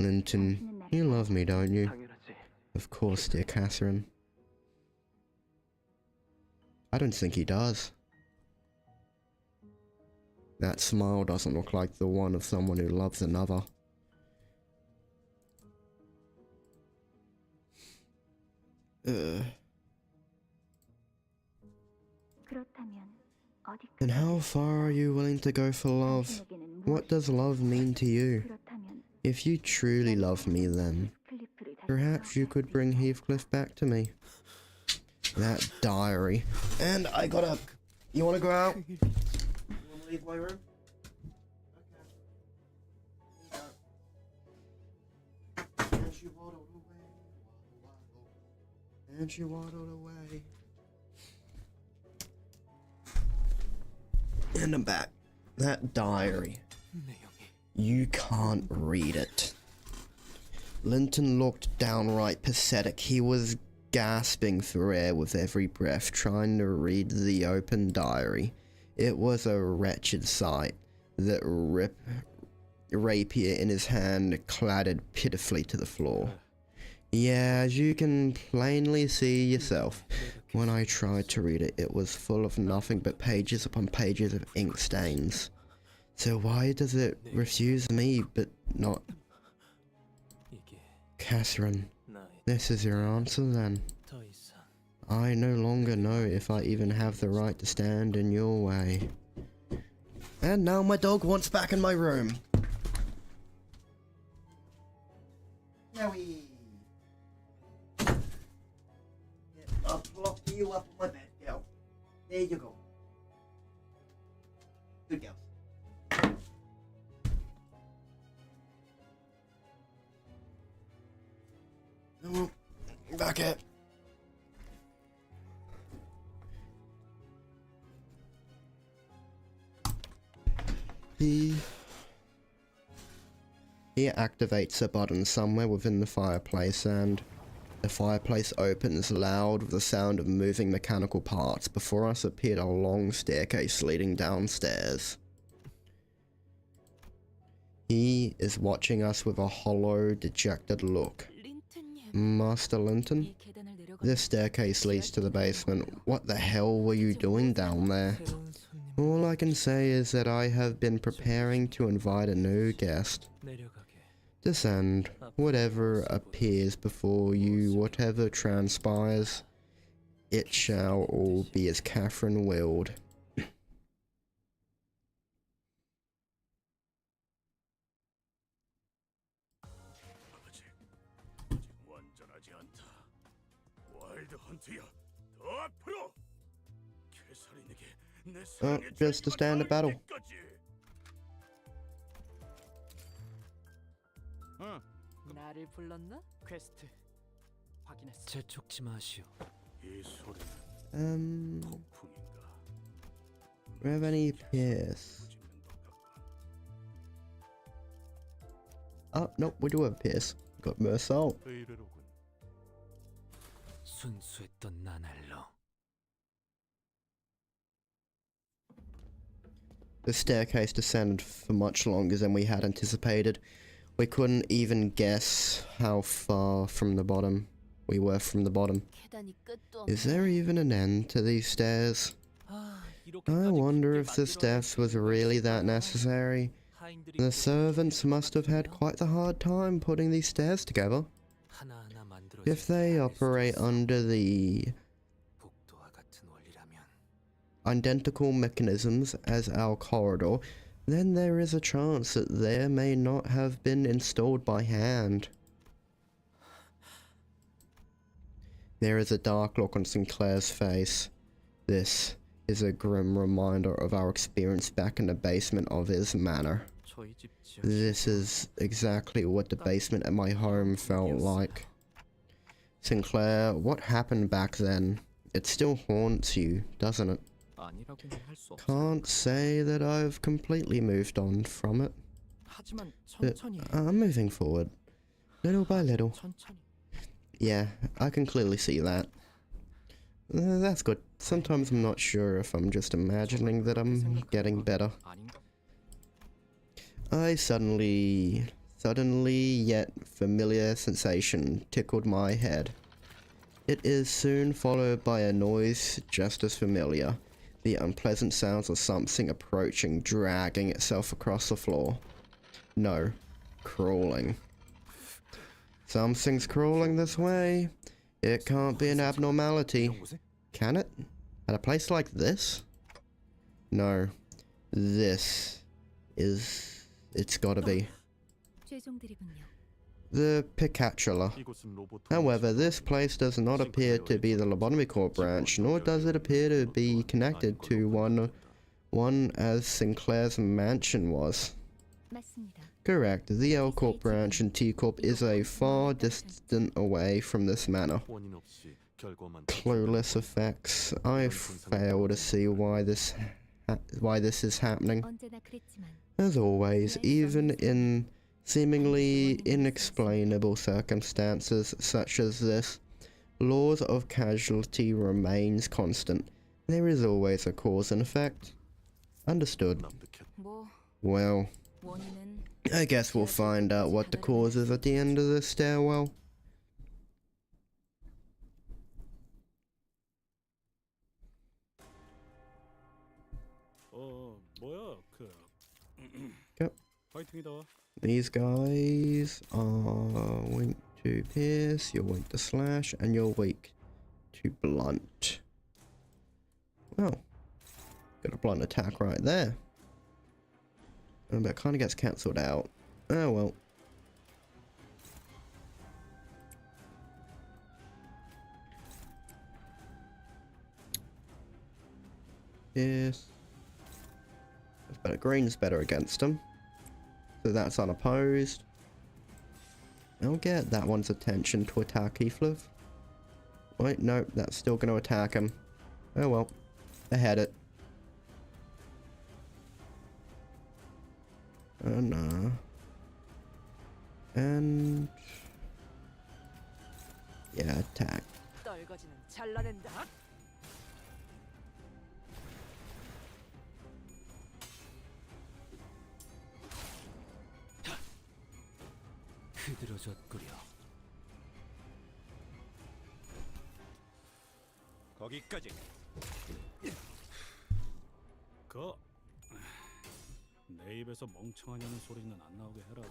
Linton, you love me, don't you? Of course, dear Catherine. I don't think he does. That smile doesn't look like the one of someone who loves another. And how far are you willing to go for love? What does love mean to you? If you truly love me then, perhaps you could bring Heathcliff back to me. That diary. And I gotta... You wanna go out? You wanna leave my room? Okay. And she waddled away. And she waddled away. And I'm back. That diary. You can't read it. Linton looked downright pathetic. He was gasping for air with every breath, trying to read the open diary. It was a wretched sight. The rapier in his hand clattered pitifully to the floor. Yeah, as you can plainly see yourself, when I tried to read it, it was full of nothing but pages upon pages of ink stains. So why does it refuse me, but not... Catherine, this is your answer then. I no longer know if I even have the right to stand in your way. And now my dog wants back in my room. Yowie. I'll plop you up on my bed, girl. There you go. Good girl. Oh, back it. He activates a button somewhere within the fireplace, and the fireplace opens loud with the sound of moving mechanical parts. Before us appeared a long staircase leading downstairs. He is watching us with a hollow, dejected look. Master Linton? This staircase leads to the basement. What the hell were you doing down there? All I can say is that I have been preparing to invite a new guest. Descend. Whatever appears before you, whatever transpires, it shall all be as Catherine willed. 완전하지 않다. 와일드 헌트야, 더 앞으로. 캐서린에게 내 사랑의 Just to stand a battle. 나를 불렀나? 퀘스트 확인했어. 재촉지 마시오. 이 소리는 폭풍인가? Revenue Pierce. Oh, nope, we do have Pierce. Got Mersault. 의뢰로군. 순수했던 나날로. The staircase descended for much longer than we had anticipated. We couldn't even guess how far from the bottom we were from the bottom. Is there even an end to these stairs? I wonder if the steps was really that necessary. The servants must have had quite the hard time putting these stairs together. If they operate under the identical mechanisms as our corridor, then there is a chance that they may not have been installed by hand. There is a dark look on Sinclair's face. This is a grim reminder of our experience back in the basement of his manor. This is exactly what the basement at my home felt like. Sinclair, what happened back then? It still haunts you, doesn't it? Can't say that I've completely moved on from it, but I'm moving forward, little by little. Yeah, I can clearly see that. That's good. Sometimes I'm not sure if I'm just imagining that I'm getting better. A suddenly yet familiar sensation tickled my head. It is soon followed by a noise just as familiar. The unpleasant sounds of something approaching, dragging itself across the floor. No, crawling. Something's crawling this way. It can't be an abnormality. Can it? At a place like this? No. It's gotta be. The Picatula. However, this place does not appear to be the Lobotomy Corp branch, nor does it appear to be connected to one as Sinclair's mansion was. Correct, the L Corp branch and T Corp is a far distant away from this manor. Clueless effects. I fail to see why this is happening. As always, even in seemingly inexplainable circumstances such as this, laws of causality remains constant. There is always a cause and effect. Understood. Well, I guess we'll find out what the cause is at the end of the stairwell. Yep. These guys are weak to pierce, you're weak to slash, and you're weak to blunt. Well, got a blunt attack right there. But it kind of gets cancelled out. Oh well. Yes. That's better. Green's better against him. So that's unopposed. I'll get that one's attention to attack Heathcliff. Wait, no, that's still going to attack him. Oh well. I had it. Oh no. And... yeah, attack. 거기까지. 내 입에서 멍청하냐는 소리는 안 나오게 해라.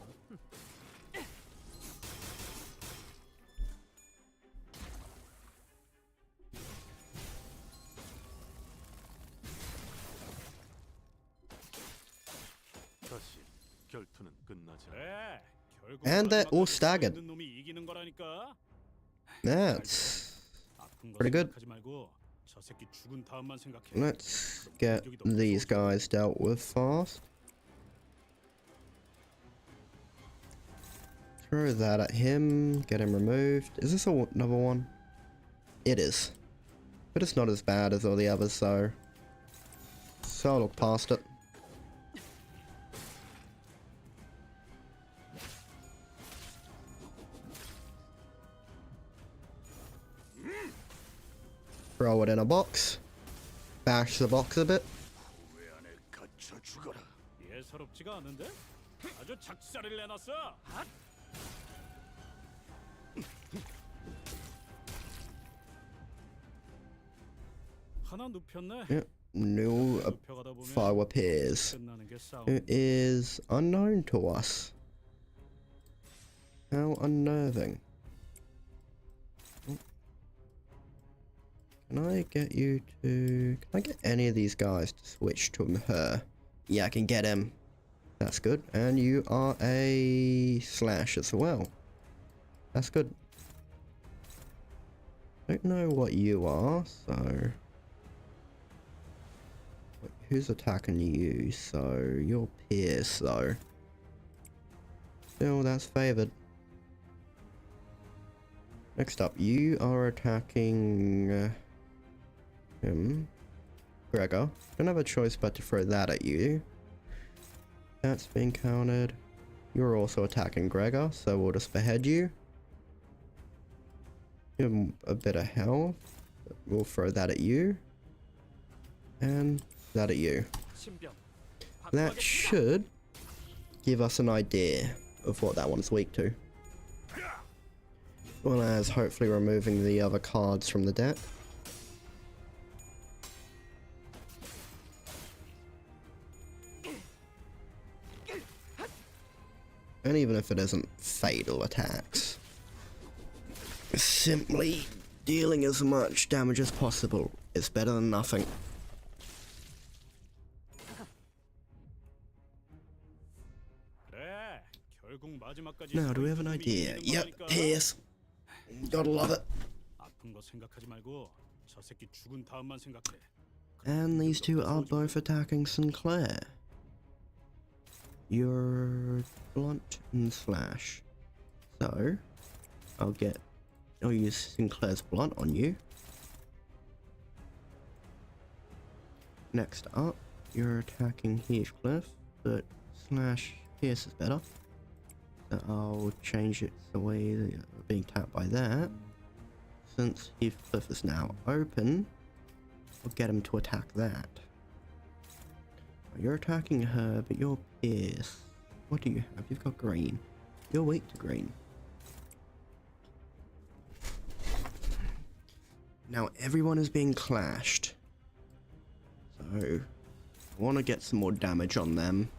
다시 결투는 끝나지. 그래, 결국 And they're all 마지막까지 staggered. 서 있는 놈이 이기는 거라니까. That's 아픈 거 pretty good. 생각하지 말고 저 새끼 죽은 다음만 생각해. Let's get these guys dealt with fast. Throw that at him, get him removed. Is this another one? It is. But it's not as bad as all the others though. So I'll look past it. Throw it in a box. Bash the box a bit. 왜 안에 갇혀 죽어라. 예사롭지가 않은데? 아주 작살을 내놨어. 하나 눕혔네. Yep. new 좁혀가다 보면 foe appears, 끝나는 게 싸움. who is unknown to us. How unnerving. Can I get you to... Can I get any of these guys to switch to her? Yeah, I can get him. That's good. And you are a slash as well. That's good. Don't know what you are, so... Wait, who's attacking you? So, you're Pierce, though. Still, that's favored. Next up, you are attacking... him. Gregor. Don't have a choice but to throw that at you. That's being countered. You're also attacking Gregor, so we'll just behead you. Give him a bit of health. We'll throw that at you. And that at you. That should give us an idea of what that one's weak to. As well as hopefully removing the other cards from the deck. And even if it isn't fatal attacks, simply dealing as much damage as possible is better than nothing. 그래, 결국 마지막까지 Now, do we 서 have an 있는 놈이 idea? 이기는 Yep, 거라니까. Pierce. Gotta love it. 아픈 거 생각하지 말고 저 새끼 죽은 다음만 생각해. And these two are both attacking Sinclair. You're blunt and slash. So, I'll use Sinclair's blunt on you. Next up, you're attacking Heathcliff, but slash Pierce is better. So I'll change it the way that you're being tapped by that. Since Heathcliff is now open, I'll get him to attack that. You're attacking her, but you're Pierce. What do you have? You've got green. You're weak to green. Now everyone is being clashed. So, I want to get some more damage on them.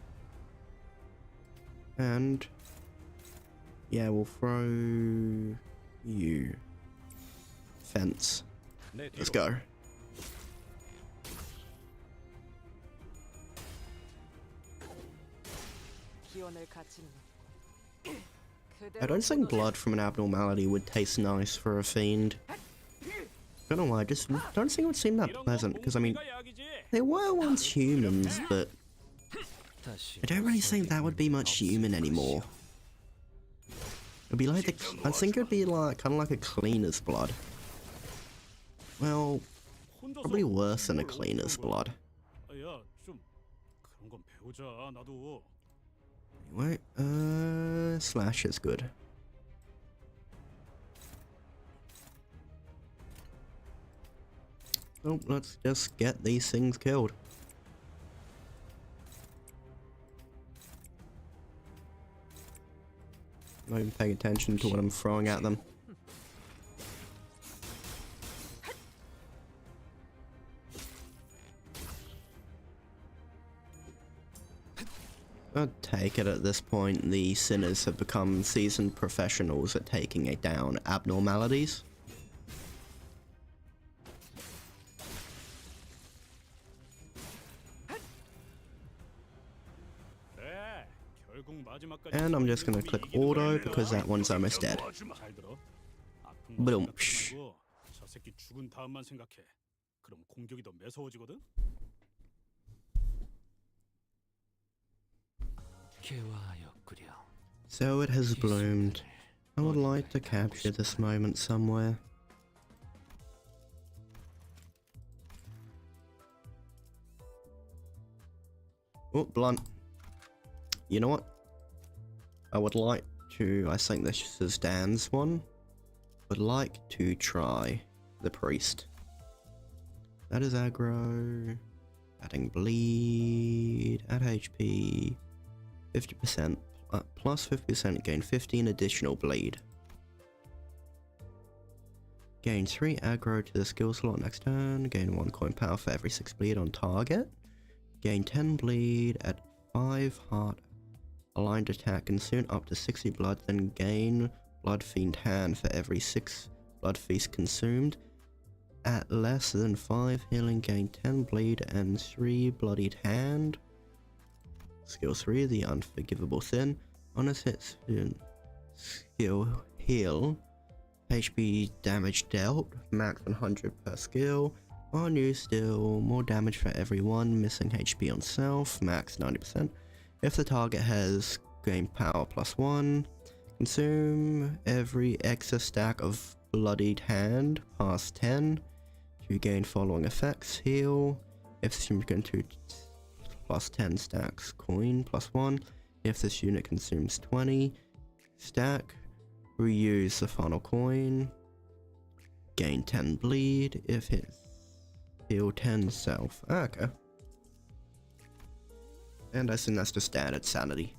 And, yeah, we'll throw you. Fence. Let's go. I don't think blood from an abnormality would taste nice for a fiend. Don't know why, I just don't think it would seem that pleasant, because I mean, they were once humans, but I don't really think that would be much human anymore. It'd be like I think it'd be like, kind of like a cleaner's blood. Well, probably worse than a cleaner's blood. 야, 좀 그런 건 배우자. 나도. Anyway, slash is good. Oh, let's just get these things killed. Not even paying attention to what I'm throwing at them. I'd take it at this point, the sinners have become seasoned professionals at taking down abnormalities. And I'm just gonna click auto because that one's almost dead. 잘 들어. 아픈 거 Boom. 생각하지 말고 저 새끼 죽은 다음만 생각해. 그럼 공격이 더 매서워지거든. 개화였구려. So it has bloomed. I would like to capture this moment somewhere. Oh, blunt. You know what? I would like to, I think this is Dan's one. Would like to try the priest. That is aggro. Adding bleed. Add HP. 50%. Plus 50% gain 15 additional bleed. Gain 3 aggro to the skill slot next turn. Gain 1 coin power for every 6 bleed on target. Gain 10 bleed at 5 heart aligned attack. Consume up to 60 blood. Then gain Blood Fiend Hand for every 6 Blood Feast consumed. At less than 5 healing, gain 10 bleed and 3 bloodied hand. Skill 3, the Unforgivable Sin. On a hit skill heal, HP damage dealt, max 100 per skill. On you still, more damage for every 1 missing HP on self, max 90%. If the target has gain power +1, consume every excess stack of bloodied hand past 10 to gain following effects. Heal if this unit consumes +10 stacks coin +1. If this unit consumes 20 stack, reuse the final coin. Gain 10 bleed if hit. Heal 10 self. Okay. And I think that's just standard sanity.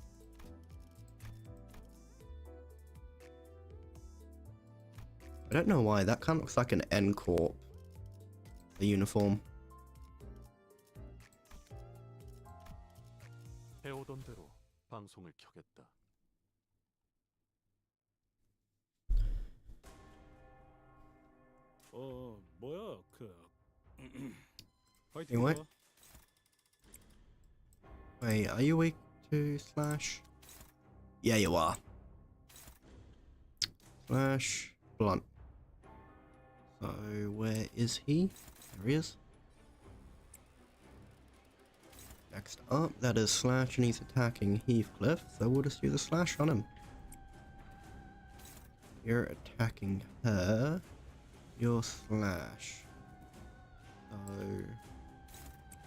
I don't know why, that kind of looks like an N Corp. The uniform. 해오던 대로 방송을 켜겠다. 뭐야 파이팅. Anyway. Wait, are you weak to slash? Yeah, you are. Slash blunt. So where is he? There he is. Next up, that is Slash, and he's attacking Heathcliff, so we'll just do the slash on him. You're attacking her. You're Slash. So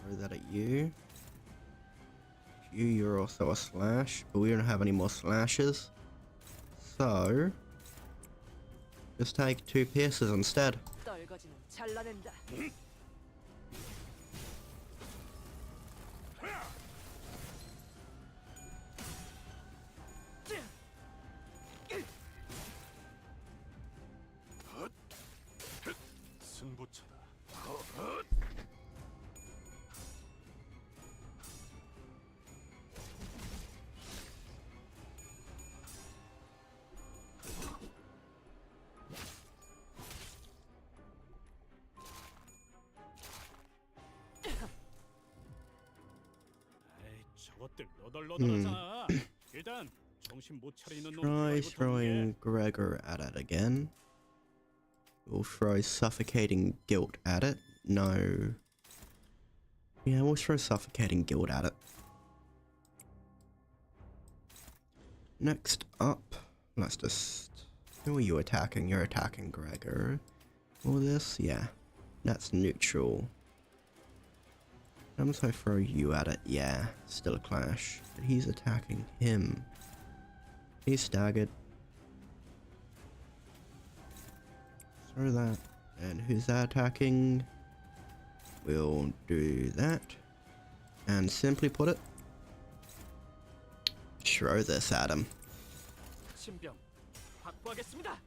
throw that at you. You're also a slash, but we don't have any more slashes. So just take 2 pierces instead. 떨거지는 잘라낸다. 승부처다. 에이, 저것들 너덜너덜하잖아. 일단 정신 못 차리는 놈 Try 이거부터 throwing Gregor at it again. We'll throw Suffocating Guilt at it. No. Yeah, we'll throw Suffocating Guilt at it. Next up, let's just... Who are you attacking? You're attacking Gregor. All this? Yeah. That's neutral. Once I throw you at it, yeah, still a clash. But he's attacking him. He's staggered. Throw that. And who's that attacking? We'll do that. And simply put it, throw this at him. 신병 확보하겠습니다.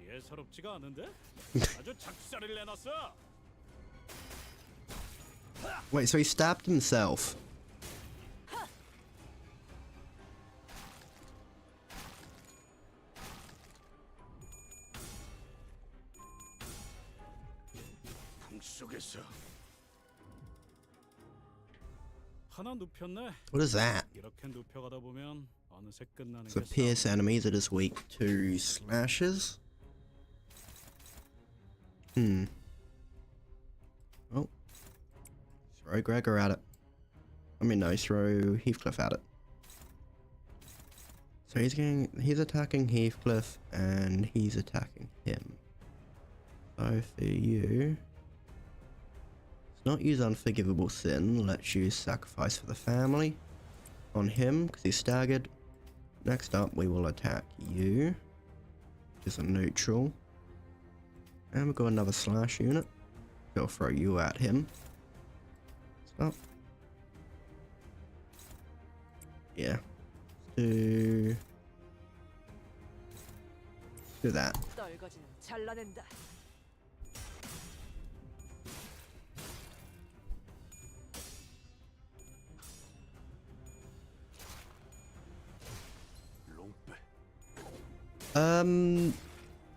예사롭지가 않은데? 아주 작살을 내놨어. Wait, so he stabbed himself. 속에서 하나 눕혔네. What is that? 이렇게 눕혀가다 보면 어느새 끝나는 It's a 게 pierce enemy that is weak to slashes. Oh. Throw Gregor at it. I mean, no, throw Heathcliff at it. So he's attacking Heathcliff and he's attacking him. So for you, let's not use Unforgivable Sin. Let's use Sacrifice for the Family on him because he's staggered. Next up, we will attack you, which is a neutral. And we've got another slash unit. Go throw you at him. Stop. Yeah. Do that. 떨거지는 잘라낸다. 롱빼.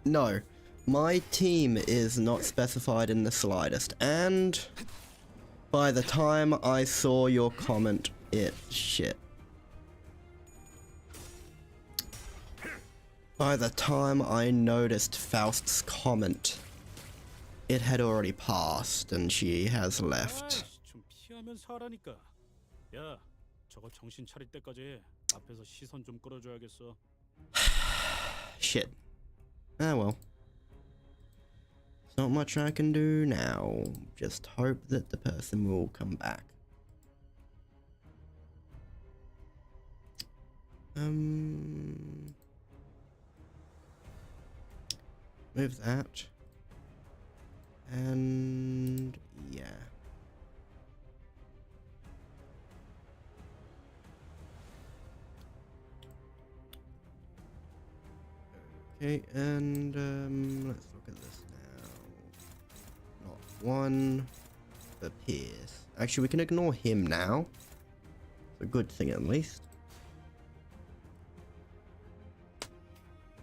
No. My team is not specified in the slightest, and by the time I saw your comment, shit. By the time I noticed Faust's comment, it had already passed and she has left. 좀 피하면서 하라니까. 야, 저거 정신 차릴 때까지 앞에서 시선 좀 끌어줘야겠어. Shit. Ah well. There's not much I can do now. Just hope that the person will come back. Move that. And yeah. Okay, and let's look at this now. Not one, but Pierce. Actually, we can ignore him now. It's a good thing at least.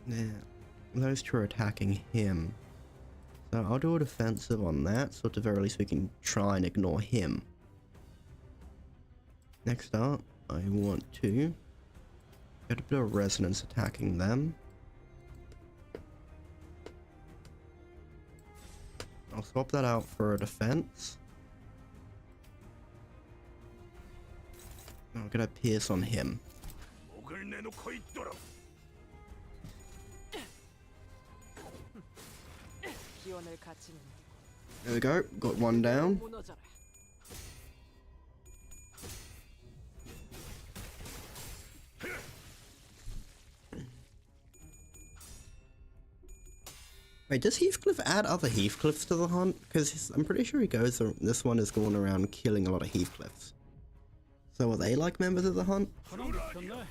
Now, those two are attacking him. So I'll do a defensive on that, so at the very least we can try and ignore him. Next up, I want to get a bit of resonance attacking them. I'll swap that out for a defense. I'll get a pierce on him. 목을 내놓고 있도록. 기원을 갖추는 There we go, got one down. 무너져라. Wait, does Heathcliff add other Heathcliffs to the hunt? Because I'm pretty sure he goes. This one is going around killing a lot of Heathcliffs. So are they like members of the hunt? 하나 눕혔네.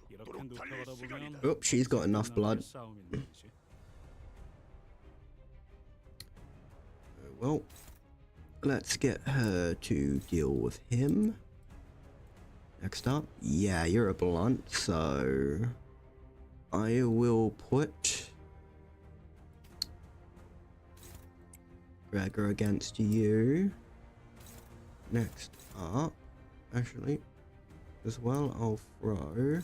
이렇게 눕혀가다 보면 Oh, she's got enough blood. 싸움이 있는 거지. Well, let's get her to deal with him. Next up, yeah, you're a blunt, so I will put Gregor against you. Next up, actually, as well, I'll throw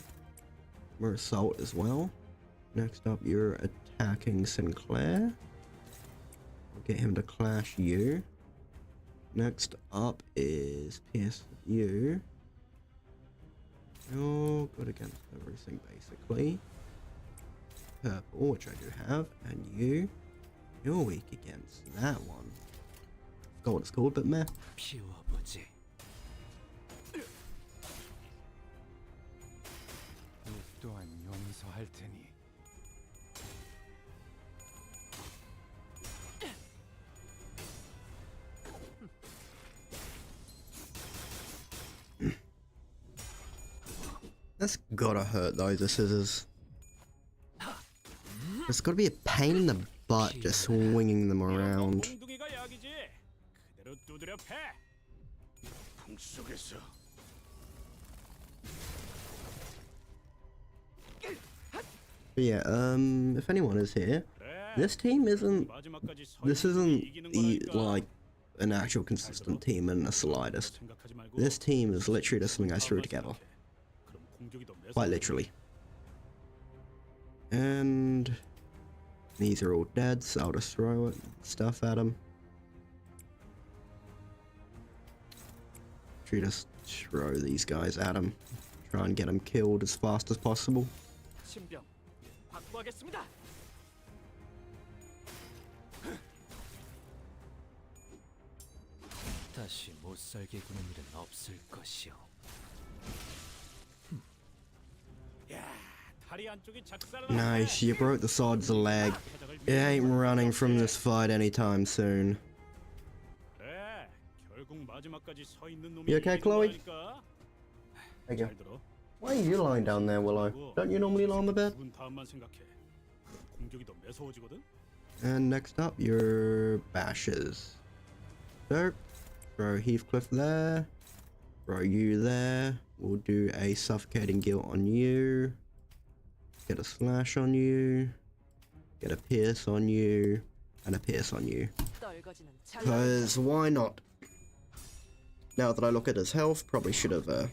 more assault as well. Next up, you're attacking Sinclair. I'll get him to clash you. Next up is pierce you. You're good against everything basically. Purple, which I do have, and you're weak against that one. Forgot what it's called, but meh. 피워보지. 이 또한 용서할 테니. That's gotta hurt though, the scissors. It's gotta be a pain in the butt just swinging them around. 몽둥이가 약이지. 그대로 두드려 패. 풍속에서 But yeah, if anyone is here, this team isn't, 마지막까지 서 this 있는 놈이 isn't 이기는 거라니까. like an actual consistent team in the slightest. 생각하지 말고 This team is literally just something I threw together. 그럼 공격이 더 Quite literally. And these are all dead, so I'll just throw stuff at them. Should we just throw these guys at them? Try and get them killed as fast as possible. 신병 확보하겠습니다. 다시 못살게 구는 일은 없을 것이오. 다리 안쪽이 작살나. Nice, you broke the sword's leg. It ain't running from this fight anytime soon. 그래, 결국 마지막까지 서 있는 놈이 You okay, 이기는 Chloe? 거라니까. Thank you. 잘 들어. Why are you lying down there, Willow? Don't you normally lie on the bed? 죽은 다음만 생각해. 공격이 더 매서워지거든. And next up, your bashes. So, throw Heathcliff there. Throw you there. We'll do a suffocating guilt on you. Get a slash on you. Get a pierce on you. And a pierce on you. 떨거지는 잘. Because why not? Now that I look at his health, probably should have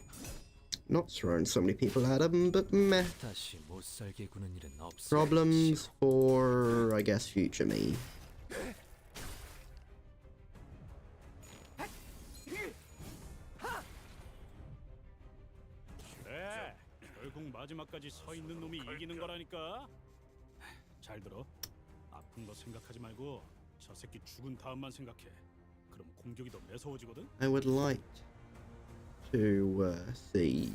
not thrown so many people at him, but meh. 다시 못 살게 구는 일은 없어야지. Problems for, I guess, future me. 그래, 결국 마지막까지 서 있는 놈이 이기는 거라니까. 잘 들어. 아픈 거 생각하지 말고 저 새끼 죽은 다음만 생각해. 그럼 공격이 더 매서워지거든. I would like to see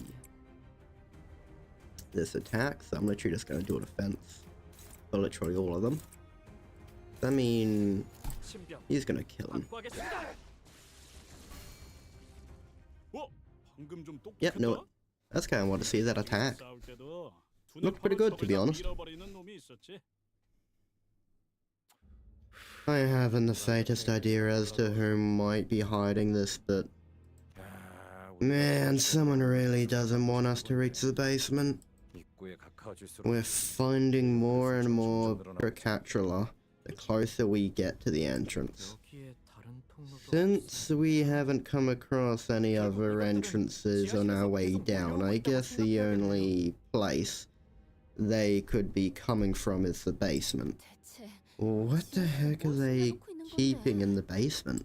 this attack, so I'm literally just going to do a defense for literally all of them. I mean, 신병. he's going to kill him. 확보하겠습니다. 방금 좀 똑똑했다. Yep, no, that's kind of want to see that attack. 싸울 때도 두 Looked pretty good, to be honest. 밀어버리는 놈이 있었지. I haven't the faintest idea as to who might be hiding this, but man, someone really doesn't want us to reach the basement. 입구에 가까워질수록 We're finding more and more Procatula the closer we get to the entrance. 여기에 다른 통로가 Since we haven't come across any other entrances on our way down, I guess the only place they could be coming from is the basement. 대체 What the heck are they keeping in the basement?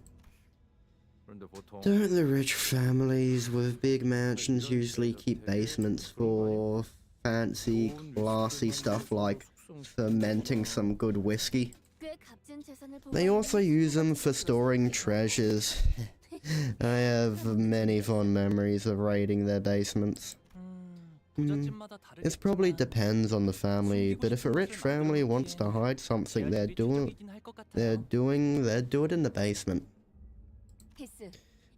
그런데 보통 Don't the rich families with big mansions usually keep basements for fancy, classy stuff like fermenting some good whiskey? 꽤 값진 재산을 They also use them for storing treasures. I have many fond memories of raiding their basements. 부잣집마다 It probably depends on the family, but if a rich family wants to hide something they'll do it in the basement. 히스.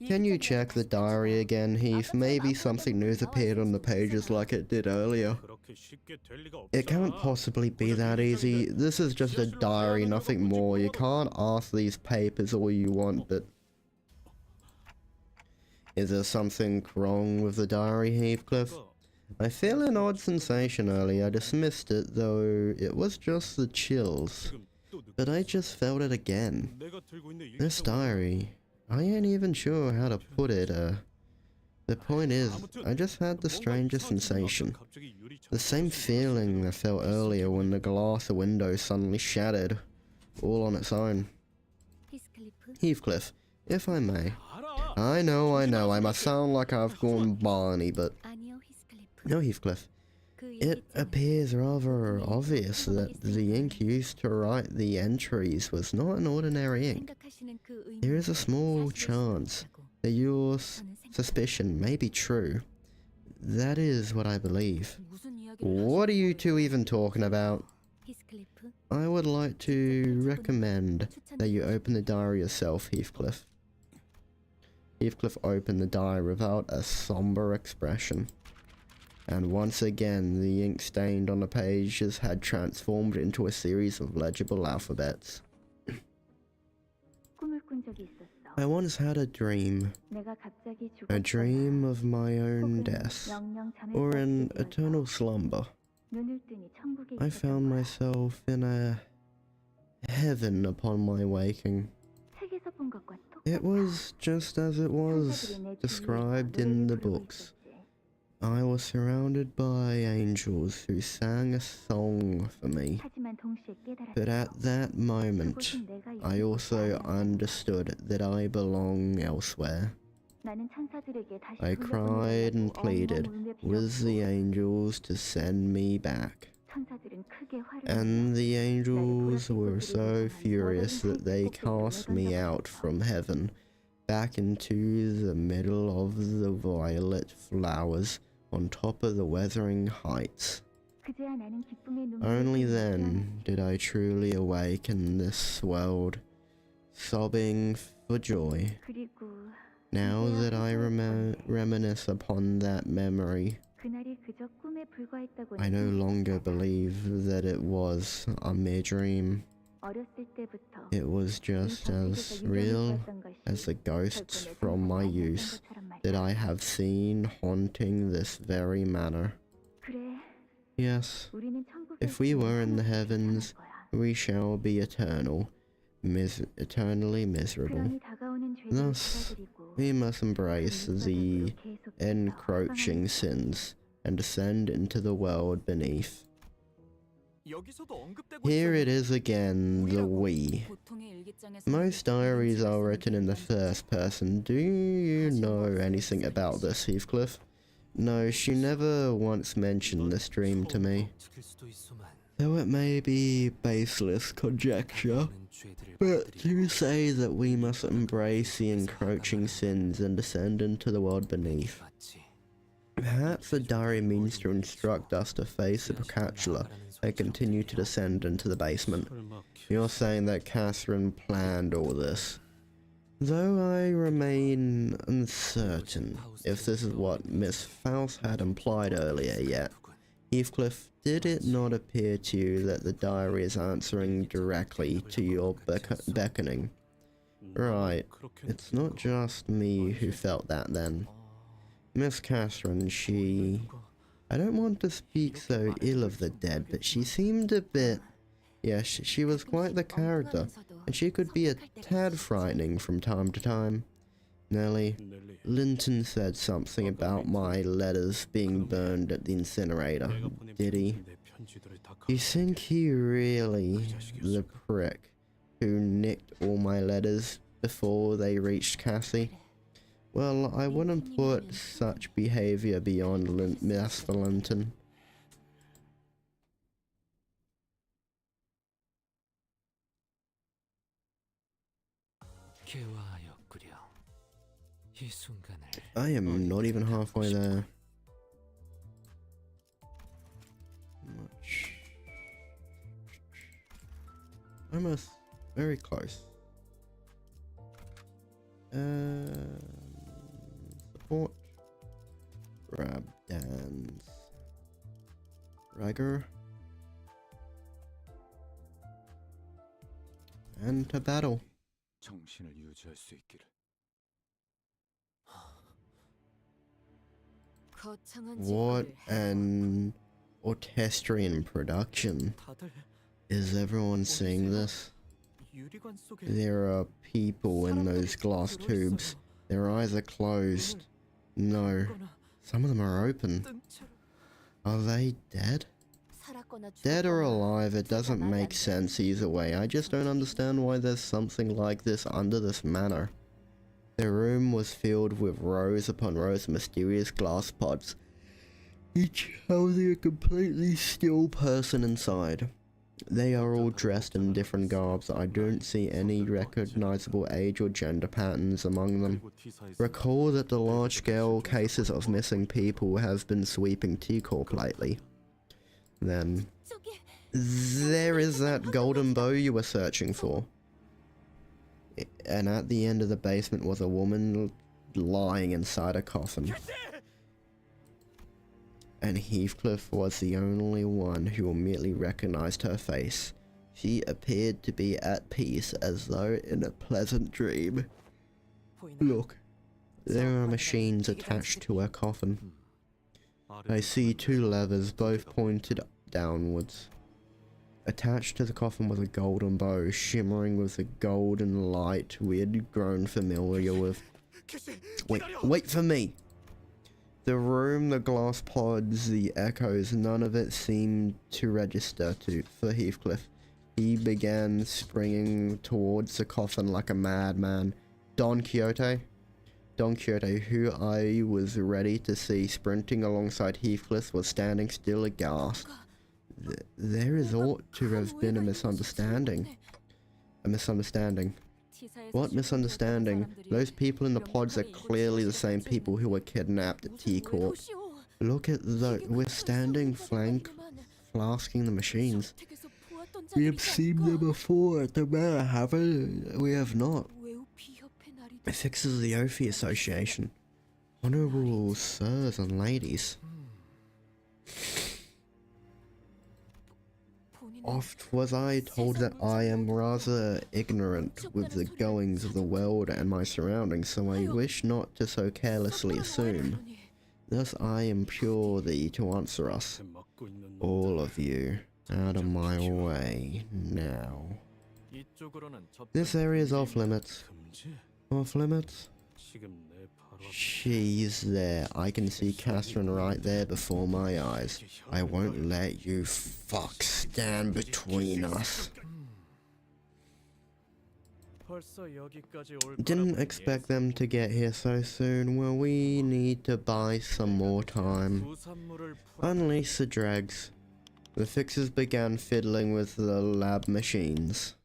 Can you check the diary again, Heath? Maybe something new's appeared on the pages like it did earlier. 그렇게 쉽게 될 리가 없어. It can't possibly be that easy. This is just a diary, nothing more. You can't ask these papers all you want, but... Is there something wrong with the diary, Heathcliff? I feel an odd sensation earlier. I dismissed it, though it was just the chills. But I just felt it again. 내가 들고 있는 This diary, I ain't even sure how to put it. The point is, I just had the strangest sensation. The same feeling I felt earlier when the glass window suddenly shattered, all on its own. 히스클리프. Heathcliff, if I may. 알아. I know, I must sound like I've gone Barney, but... 아니요, 히스클리프. No, Heathcliff. 그 It appears rather obvious that the ink used to write the entries was not an ordinary ink. 생각하시는 그 의미. There is a small chance that your suspicion may be true. That is what I believe. 무슨 이야기를 What are you two even talking about? 히스클리프. I would like to recommend that you open the diary yourself, Heathcliff. Heathcliff opened the diary without a somber expression. And once again, the ink stained on the pages had transformed into a series of legible alphabets. 꿈을 꾼 적이 있었어. I once had a dream 내가 dream of my own death, or an eternal slumber. 눈을 뜨니 천국에 I found myself in a heaven upon my waking. 책에서 본 것과 It was just as it was described in the books. I was surrounded by angels who sang a song for me. 하지만 동시에 깨달았어. But at that moment, I also understood that I belong elsewhere. 나는 천사들에게 다시 I cried and pleaded with the angels to send me back. 천사들은 크게 화를 And the angels were so furious that they cast me out from heaven back into the middle of the violet flowers on top of the weathering heights. 그제야 나는 기쁨의 눈물을 Only 흘리며 then did I truly awake in this world, sobbing for joy. 그리고 Now that I reminisce upon that memory, 그날이 그저 꿈에 불과했다고 I no longer believe that it was a mere dream. 어렸을 때부터 It was just as real as the ghosts from my youth that I have seen haunting this very manor. 그래, Yes, 우리는 천국에 if we were in the 있으면 heavens, 거야. we shall be eternally miserable. 그러니 다가오는 죄를 Thus, 받아들이고 we must embrace the 계속해서 encroaching 허강하는 sins and descend into the world beneath. 여기서도 언급되고 Here it 있었네. is again, the we. 보통의 일기장에서 Most diaries are written in the first person. Do you know anything about this, Heathcliff? No, she never once mentioned this dream to me. Though it may be baseless conjecture, but to say that we must embrace the encroaching sins and descend into the world beneath. Perhaps the diary means to instruct us to face the procatula and continue to descend into the basement. You're saying that Catherine planned all this. Though I remain uncertain if this is what Miss Faust had implied earlier yet. Heathcliff, did it not appear to you that the diary is answering directly to your beckoning? Right, it's not just me who felt that then. Miss Catherine, I don't want to speak so ill of the dead, but she seemed a bit... Yes, she was quite the character, and she could be a tad frightening from time to time. Nellie, Linton said something about my letters being burned at the incinerator, did he? You think he really, the prick, who nicked all my letters before they reached Cassie? Well, I wouldn't put such behaviour beyond Mr. Linton. I am not even halfway there. Much. Almost very close. Support. Grab Dan's Rager. And to battle. 정신을 유지할 수 있기를. What an orchestrion production. Is everyone seeing this? There are people in those glass tubes. Their eyes are closed. No, some of them are open. Are they dead? Dead or alive, it doesn't make sense either way. I just don't understand why there's something like this under this manor. The room was filled with rows upon rows of mysterious glass pods, each housing a completely still person inside. They are all dressed in different garbs. I don't see any recognizable age or gender patterns among them. Recall that the large-scale cases of missing people have been sweeping T-Corp lately. Then, there is that golden bow you were searching for. And at the end of the basement was a woman lying inside a coffin. And Heathcliff was the only one who immediately recognized her face. She appeared to be at peace, as though in a pleasant dream. Look, there are machines attached to her coffin. I see two levers, both pointed downwards. Attached to the coffin was a golden bow, shimmering with the golden light we had grown familiar with. Wait for me! The room, the glass pods, the echoes, none of it seemed to register for Heathcliff. He began springing towards the coffin like a madman. Don Quixote, who I was ready to see sprinting alongside Heathcliff, was standing still aghast. There is ought to have been a misunderstanding. A misunderstanding. What misunderstanding? Those people in the pods are clearly the same people who were kidnapped at T-Corp. Look at we're standing flank flasking the machines. 저택에서 보았던 We have seen them before at the manor, haven't we? We have not. 외우피 협회 It fixes the Ophi Association. Honourable sirs and ladies. Oft was I told that I am rather ignorant with the goings of the world and my surroundings, so I wish not to so carelessly assume. Thus I implore thee to answer us, all of you, out of my way now. 이쪽으로는 접근. This area is off limits. 금지? Off limits? 지금 내 바로 앞에 She's there. I can see Catherine right there before my eyes. I won't let you fuck stand between us. 벌써 여기까지 올 Didn't 거라고 expect them to get here so soon. Well, we need to buy some more time. 부산물을 Unleash the dregs. The fixers began fiddling with the lab machines.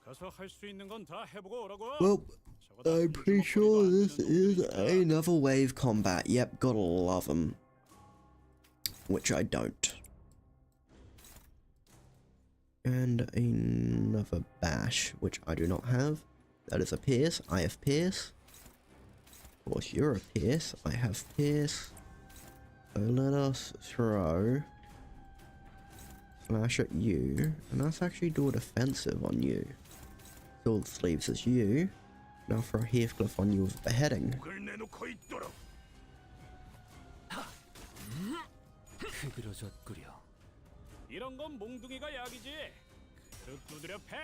가서 할 수 있는 건 다 해보고 오라고. Well, 저거 다 I'm pretty 금주먹거리도 sure 안 this 되는 is 놈들이니까. another wave combat. Yep, gotta love them. Which I don't. And another bash, which I do not have. That is a pierce. I have pierce. Of course, you're a pierce. I have pierce. So let us throw slash at you, and let's actually do a defensive on you. Sword sleeves is you. Now throw Heathcliff on you with beheading. 목을 내놓고 있도록. 흐드러졌구려. 이런 건 몽둥이가 약이지. 그릇 두드려 패.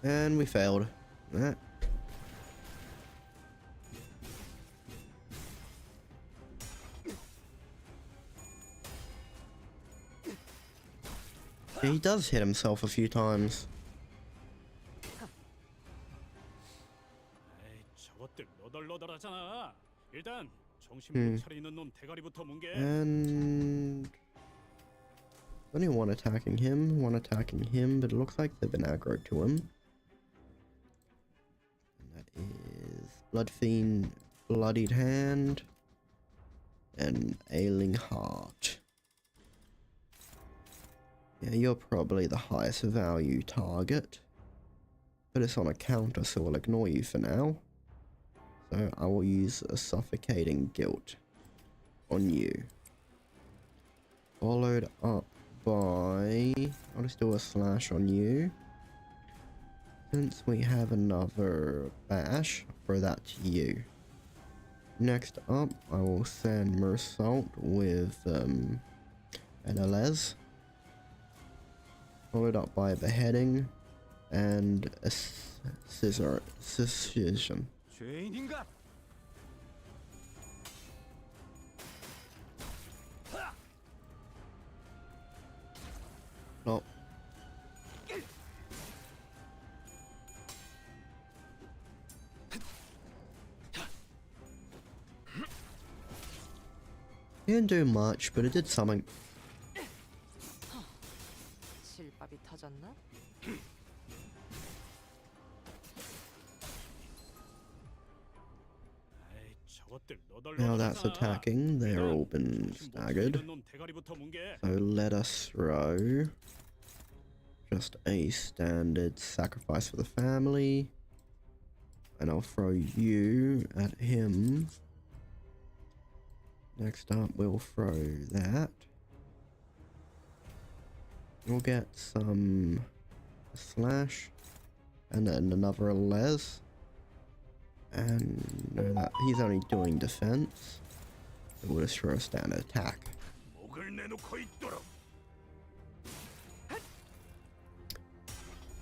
And we failed. That. He does hit himself a few times. 에이, 저것들 너덜너덜하잖아. 일단 정신 못 차리는 놈 대가리부터 뭉개. And only one attacking him, but it looks like they've been aggroed to him. And that is Bloodfiend, Bloodied Hand, and Ailing Heart. Yeah, you're probably the highest value target, but it's on a counter, so we'll ignore you for now. So I will use a Suffocating Guilt on you. Followed up by... I'll just do a slash on you. Since we have another bash, I'll throw that to you. Next up, I will send Mersault with NLS. Followed up by a beheading and a scission. 죄인인가? Oh. Didn't do much, but it did something. 실밥이 터졌나? 에이, 저것들 Now that's 너덜너덜하잖아. attacking, they're all been 정신 못 staggered. 차리는 놈 대가리부터 뭉개. So let us throw just a standard sacrifice for the family. And I'll throw you at him. Next up, we'll throw that. We'll get some slash and then another les. And no, that he's only doing defense. So we'll just throw a standard attack. 목을 내놓고 있도록.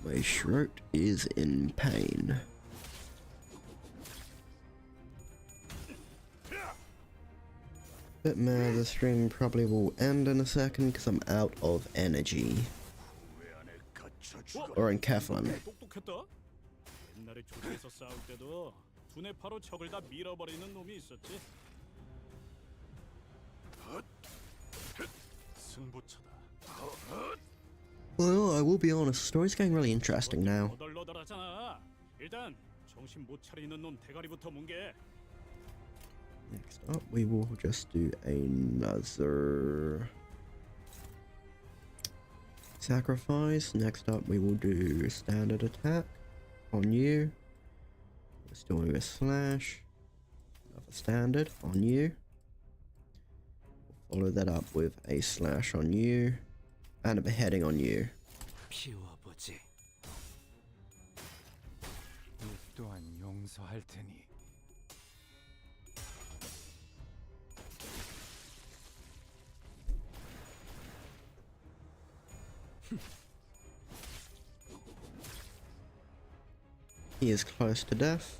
My throat is in pain. Bit mad, the stream probably will end in a second because I'm out of energy. 왜 안에 갇혀 죽어? Or in Keflin. 똑똑했다. 옛날에 조지에서 싸울 때도 두뇌 파로 적을 다 밀어버리는 놈이 있었지. 승부처다. Well, I will be honest, the story's getting really interesting now. 너덜너덜하잖아. 일단 정신 못 차리는 놈 대가리부터 뭉개. Next up, we will just do another sacrifice. Next up, we will do standard attack on you. Let's do a slash. Another standard on you. Follow that up with a slash on you. And a beheading on you. 피워보지. 이 또한 용서할 테니. He is close to death.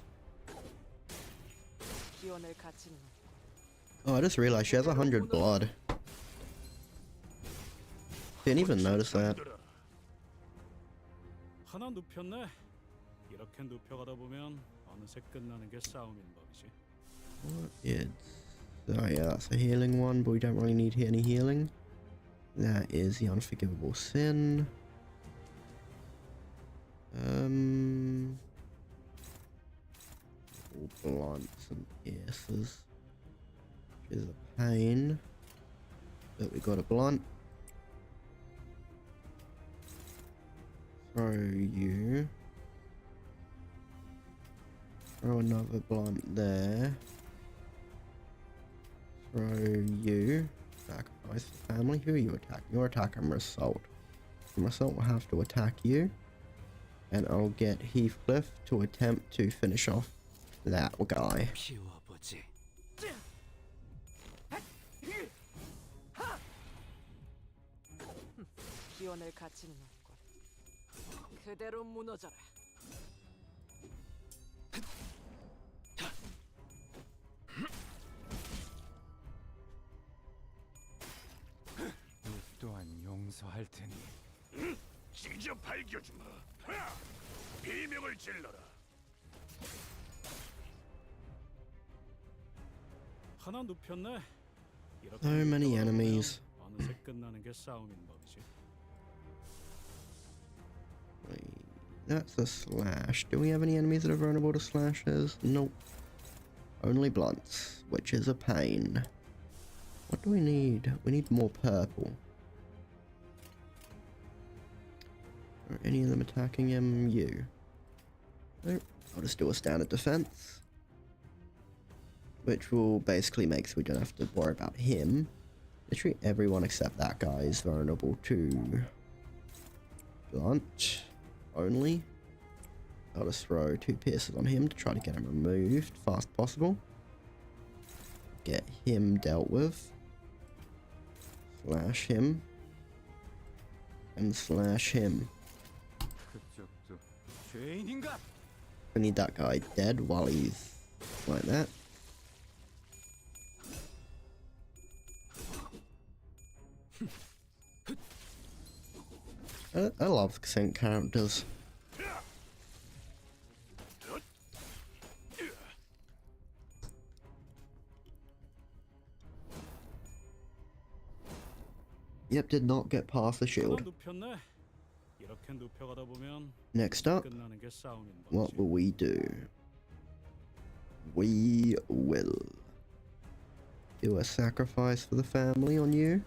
기원을 갖춘 Oh, I just realized she has 100 blood. Didn't even notice that. 하나 눕혔네. 이렇게 눕혀가다 보면 어느새 끝나는 게 싸움인 법이지. What is... Oh yeah, that's a healing one, but we don't really need any healing. That is the unforgivable sin. All blunts and pierces. Which is a pain. But we got a blunt. Throw you. Throw another blunt there. Throw you. Sacrifice the family. Who are you attacking? You're attacking Result. Result will have to attack you. And I'll get Heathcliff to attempt to finish off that guy. 피워보지. 기원을 갖추는 놈과 그대로 무너져라. 이 또한 용서할 테니. 찢어 밝혀주마. 하! 비명을 질러라. 하나 눕혔네. 이렇게 So many 눕혀가다 enemies. 보면 어느새 끝나는 게 싸움인 법이지. Wait, that's a slash. Do we have any enemies that are vulnerable to slashes? Nope. Only blunts, which is a pain. What do we need? We need more purple. Are any of them attacking him? You. Nope. I'll just do a standard defense. Which will basically make so we don't have to worry about him. Literally everyone except that guy is vulnerable to blunt only. I'll just throw 2 pierces on him to try to get him removed fast possible. Get him dealt with. Slash him. And slash him. 그쪽도 죄인인가? I need that guy dead while he's like that. I love sync characters. Yep, did not get past the 하나 shield. 눕혔네. 이렇게 눕혀가다 보면 Next up, 끝나는 게 싸움인 what 법이지. will we do? We will do a sacrifice for the family on you.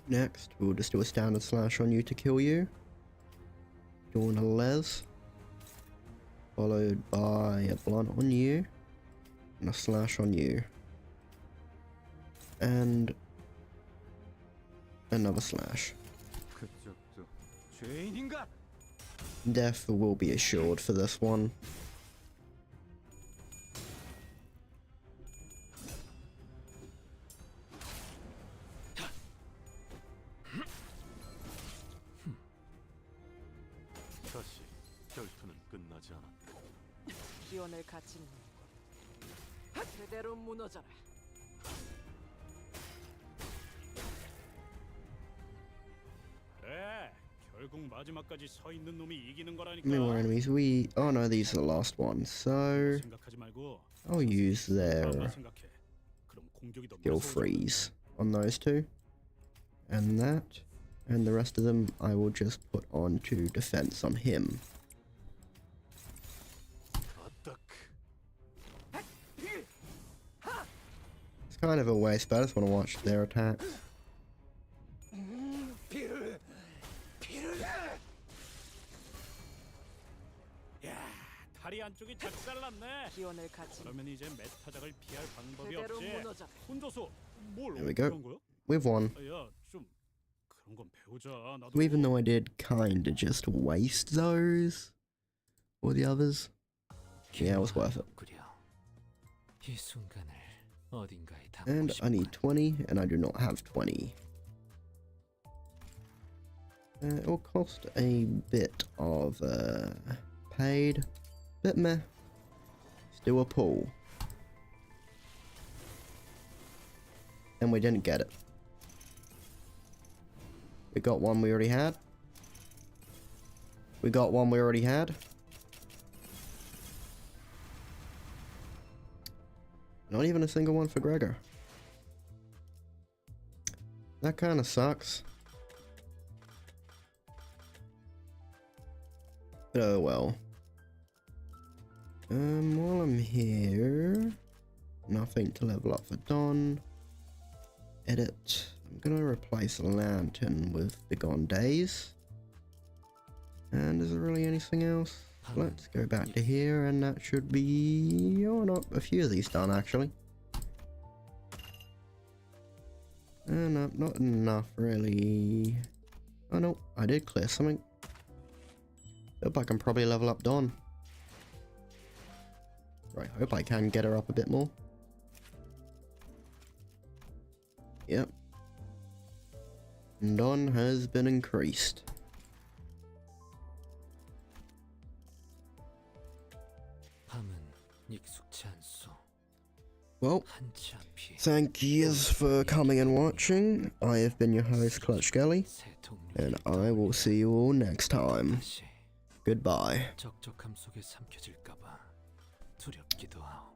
Next, we'll just do a standard slash on you to kill you. Doing a les. Followed by a blunt on you. And a slash on you. And another slash. 그쪽도 죄인인가? Death will be assured for this one. 다시 결투는 끝나지 않았다. 기원을 갖춘 놈과 그대로 무너져라. 그래. 결국 마지막까지 서 있는 놈이 이기는 How many more 거라니까. enemies? Oh no, these are the last ones. So 생각하지 말고 I'll use their 다음만 생각해. 그럼 공격이 더 skill 무서워져. freeze on those two. and that. And the rest of them I will just put on to defense on him. It's kind of a waste, but I just want to watch their attacks. 다리 안쪽이 작살났네. 기원을 갖지. 그러면 이제 메타작을 피할 방법이 제대로 없지. 무너져. 혼자서 뭘 There we go. 어떤 거야? We've won. 야, 좀 그런 건 배우자. 나도. So even though I did kinda just waste those, or the others, yeah, it was worth it. 이 순간을 어딘가에 And I need 20, and I do not have 20. It will cost a bit of paid, bit meh. Still a pull. And we didn't get it. We got one we already had. We got one we already had. Not even a single one for Gregor. That kind of sucks. But oh well. While I'm here, nothing to level up for Don. Edit. I'm gonna replace the lantern with Begone Days. And is there really anything else? Let's go back to here, and that should be... oh, not a few of these done, actually. No, not enough, really. Oh no, I did clear something. Hope I can probably level up Dawn. Right, hope I can get her up a bit more. Yep. Dawn has been increased. Well, thank yous for coming and watching. I have been your host, Clutch Skelly, and I will see you all next time. Goodbye. 적적함 속에 삼켜질까봐 두렵기도 하오.